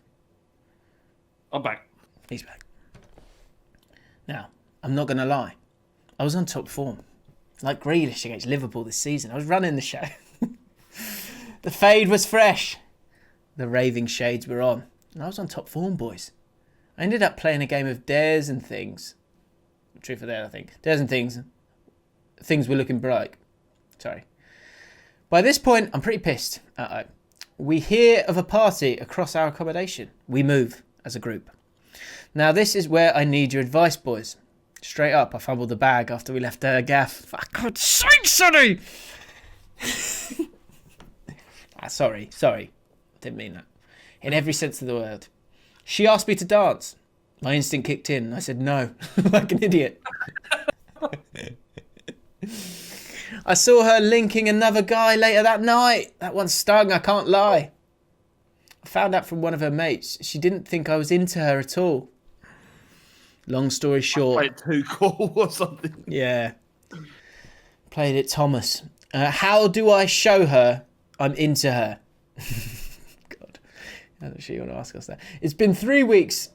Speaker 2: I'm back.
Speaker 1: He's back. Now, I'm not going to lie. I was on top form. Like Grealish against Liverpool this season. I was running the show. The fade was fresh. The raving shades were on. And I was on top form, boys. I ended up playing a game of dares and things. Truth or dare, I think. Dares and things. Things were looking bright. Sorry. By this point, I'm pretty pissed. We hear of a party across our accommodation. We move as a group. Now, this is where I need your advice, boys. Straight up, I fumbled the bag after we left gaff. For God's sake, Sonny! Sorry. Didn't mean that. In every sense of the word. She asked me to dance. My instinct kicked in. I said no, like an idiot. I saw her linking another guy later that night. That one stung, I can't lie. I found out from one of her mates. She didn't think I was into her at all. Long story short.
Speaker 2: Played too cool or something.
Speaker 1: Yeah. Played it Thomas. How do I show her I'm into her? God. I'm not sure you want to ask us that. It's been 3 weeks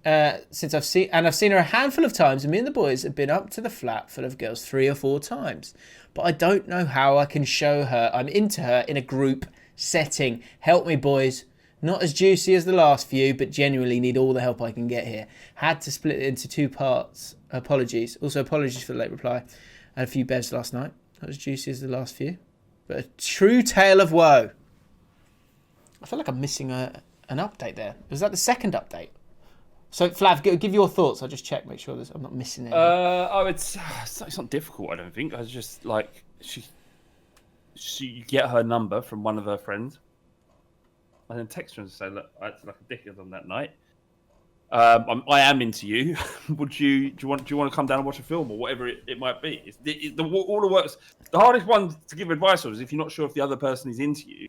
Speaker 1: since I've seen her a handful of times, and me and the boys have been up to the flat full of girls 3 or 4 times. But I don't know how I can show her I'm into her in a group setting. Help me, boys. Not as juicy as the last few, but genuinely need all the help I can get here. Had to split it into 2 parts. Apologies. Also, apologies for the late reply. I had a few bevs last night. Not as juicy as the last few. But a true tale of woe. I feel like I'm missing an update there. Was that the second update? So, Flav, give your thoughts. I'll just check, make sure I'm not missing anything.
Speaker 2: It's not difficult, I don't think. I was just like, she get her number from one of her friends. And then text her and say, look, I acted like a dickhead on that night. I am into you. Do you want to come down and watch a film or whatever it might be? All the works. The hardest one to give advice on is if you're not sure if the other person is into you.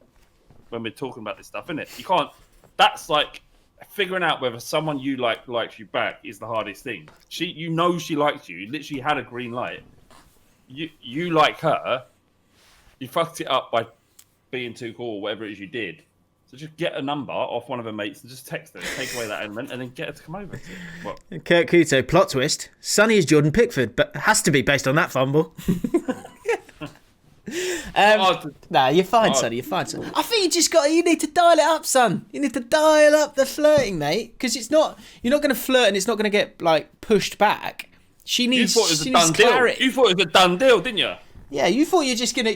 Speaker 2: When we're talking about this stuff, isn't it? You can't. That's like figuring out whether someone you likes you back is the hardest thing. She likes you. You literally had a green light. You like her. You fucked it up by being too cool, or whatever it is you did. So just get a number off one of her mates and just text her, take away that element, and then get her to come over. Well,
Speaker 1: Kurt Kuto, plot twist. Sonny is Jordan Pickford, but has to be based on that fumble. Nah, you're fine, Sonny. You're fine, son. I think you need to dial it up, son. You need to dial up the flirting, mate, because you're not going to flirt and it's not going to get like pushed back. She needs.
Speaker 2: You thought it was a done deal. You thought it was a done deal, didn't you?
Speaker 1: Yeah, you thought you're just gonna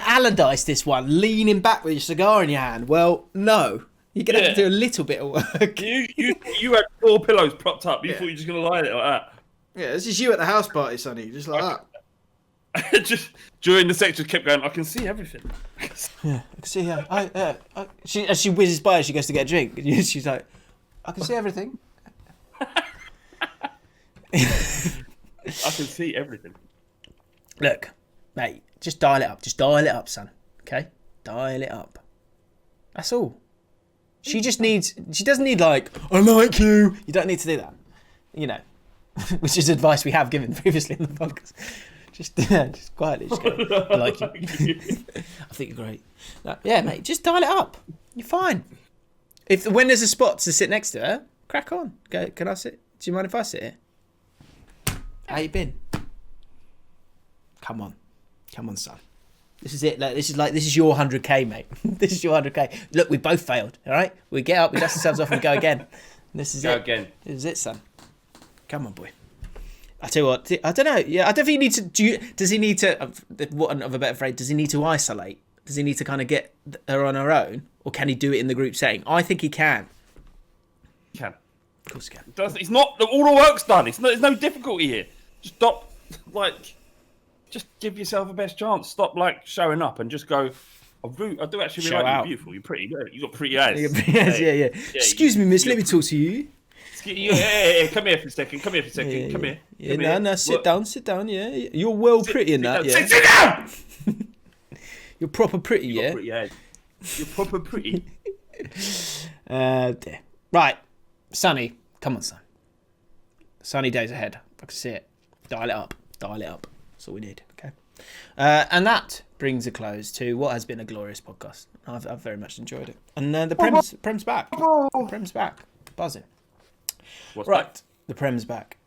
Speaker 1: Allardyce this one, leaning back with your cigar in your hand. Well, no, you're gonna have to do a little bit of work.
Speaker 2: You had 4 pillows propped up. You thought you were just gonna lie there like that.
Speaker 4: Yeah, this is you at the house party, Sonny, just like that.
Speaker 2: Just during the sex, just kept going. I can see everything.
Speaker 1: Yeah, I can see her. As she whizzes by, she goes to get a drink. She's like, I can see everything.
Speaker 2: I can see everything.
Speaker 1: Look, mate, just dial it up. Just dial it up, son. Okay? Dial it up. That's all. She doesn't need like, I like you. You don't need to do that. You know, which is advice we have given previously in the podcast. Just quietly, just go, I like you. I think you're great. No, yeah, mate, just dial it up. You're fine. When there's a spot to sit next to her, crack on. Go, can I sit? Do you mind if I sit here? How you been? Come on, son. This is it. This is your 100k, mate. This is your 100k. Look, we both failed. All right, we get up, we dust ourselves off, and go again. This is
Speaker 2: go
Speaker 1: it.
Speaker 2: Again.
Speaker 1: This is it, son. Come on, boy. I tell you what. I don't know. Yeah, I don't think you need to. Does he need to? What of a better phrase? Does he need to isolate? Does he need to kind of get her on her own, or can he do it in the group setting? I think he can.
Speaker 2: He can.
Speaker 1: Of course he can.
Speaker 2: It's not all the work's done. There's no difficulty here. Just stop, just give yourself a best chance. Stop showing up and just go. I do actually really like you. Beautiful. You're pretty. You got pretty eyes.
Speaker 1: Yeah. Excuse me, miss. Let me talk to you.
Speaker 2: Yeah. Come here for a second. Come here.
Speaker 1: Yeah, no. Sit down. Yeah, you're well pretty in that. Yeah.
Speaker 2: Sit down.
Speaker 1: You're proper pretty. Yeah.
Speaker 2: You're proper pretty.
Speaker 1: Dear. Right, Sonny. Come on, son. Sunny days ahead. I can see it. Dial it up. That's all we need. Okay. And that brings a close to what has been a glorious podcast. I've very much enjoyed it. And the Prem's back. Prem's back. Buzzing.
Speaker 2: What's
Speaker 1: right.
Speaker 2: Back?
Speaker 1: The Prem's back.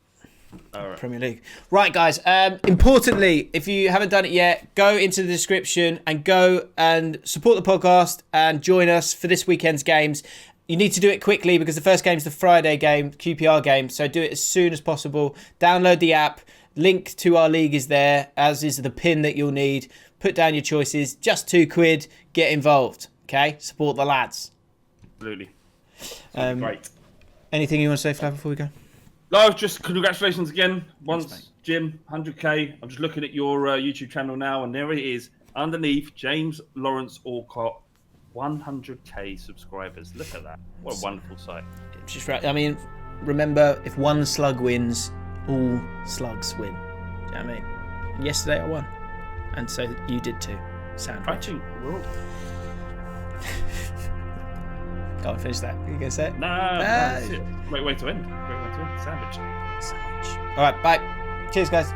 Speaker 2: All right.
Speaker 1: Premier League. Right, guys. Importantly, if you haven't done it yet, go into the description and go and support the podcast and join us for this weekend's games. You need to do it quickly because the first game is the Friday game, QPR game. So do it as soon as possible. Download the app. Link to our league is there, as is the pin that you'll need. Put down your choices. Just £2. Get involved. Okay? Support the lads.
Speaker 2: Absolutely.
Speaker 1: Great. Anything you want to say, Flav, before we go?
Speaker 2: No, just congratulations again. Once, Jim, 100k. I'm just looking at your YouTube channel now, and there it is. Underneath, James Lawrence Allcott. 100k subscribers. Look at that. What a wonderful sight.
Speaker 1: Just right. I mean, remember, if one slug wins, all slugs win. Do you know what I mean? Yesterday I won. And so you did too.
Speaker 2: I
Speaker 1: Sandwich.
Speaker 2: think we're all...
Speaker 1: Go on, finish that. You going to say it?
Speaker 2: Nah, that's it. Wait to end. Sandwich.
Speaker 1: Sandwich. All right, bye. Cheers, guys.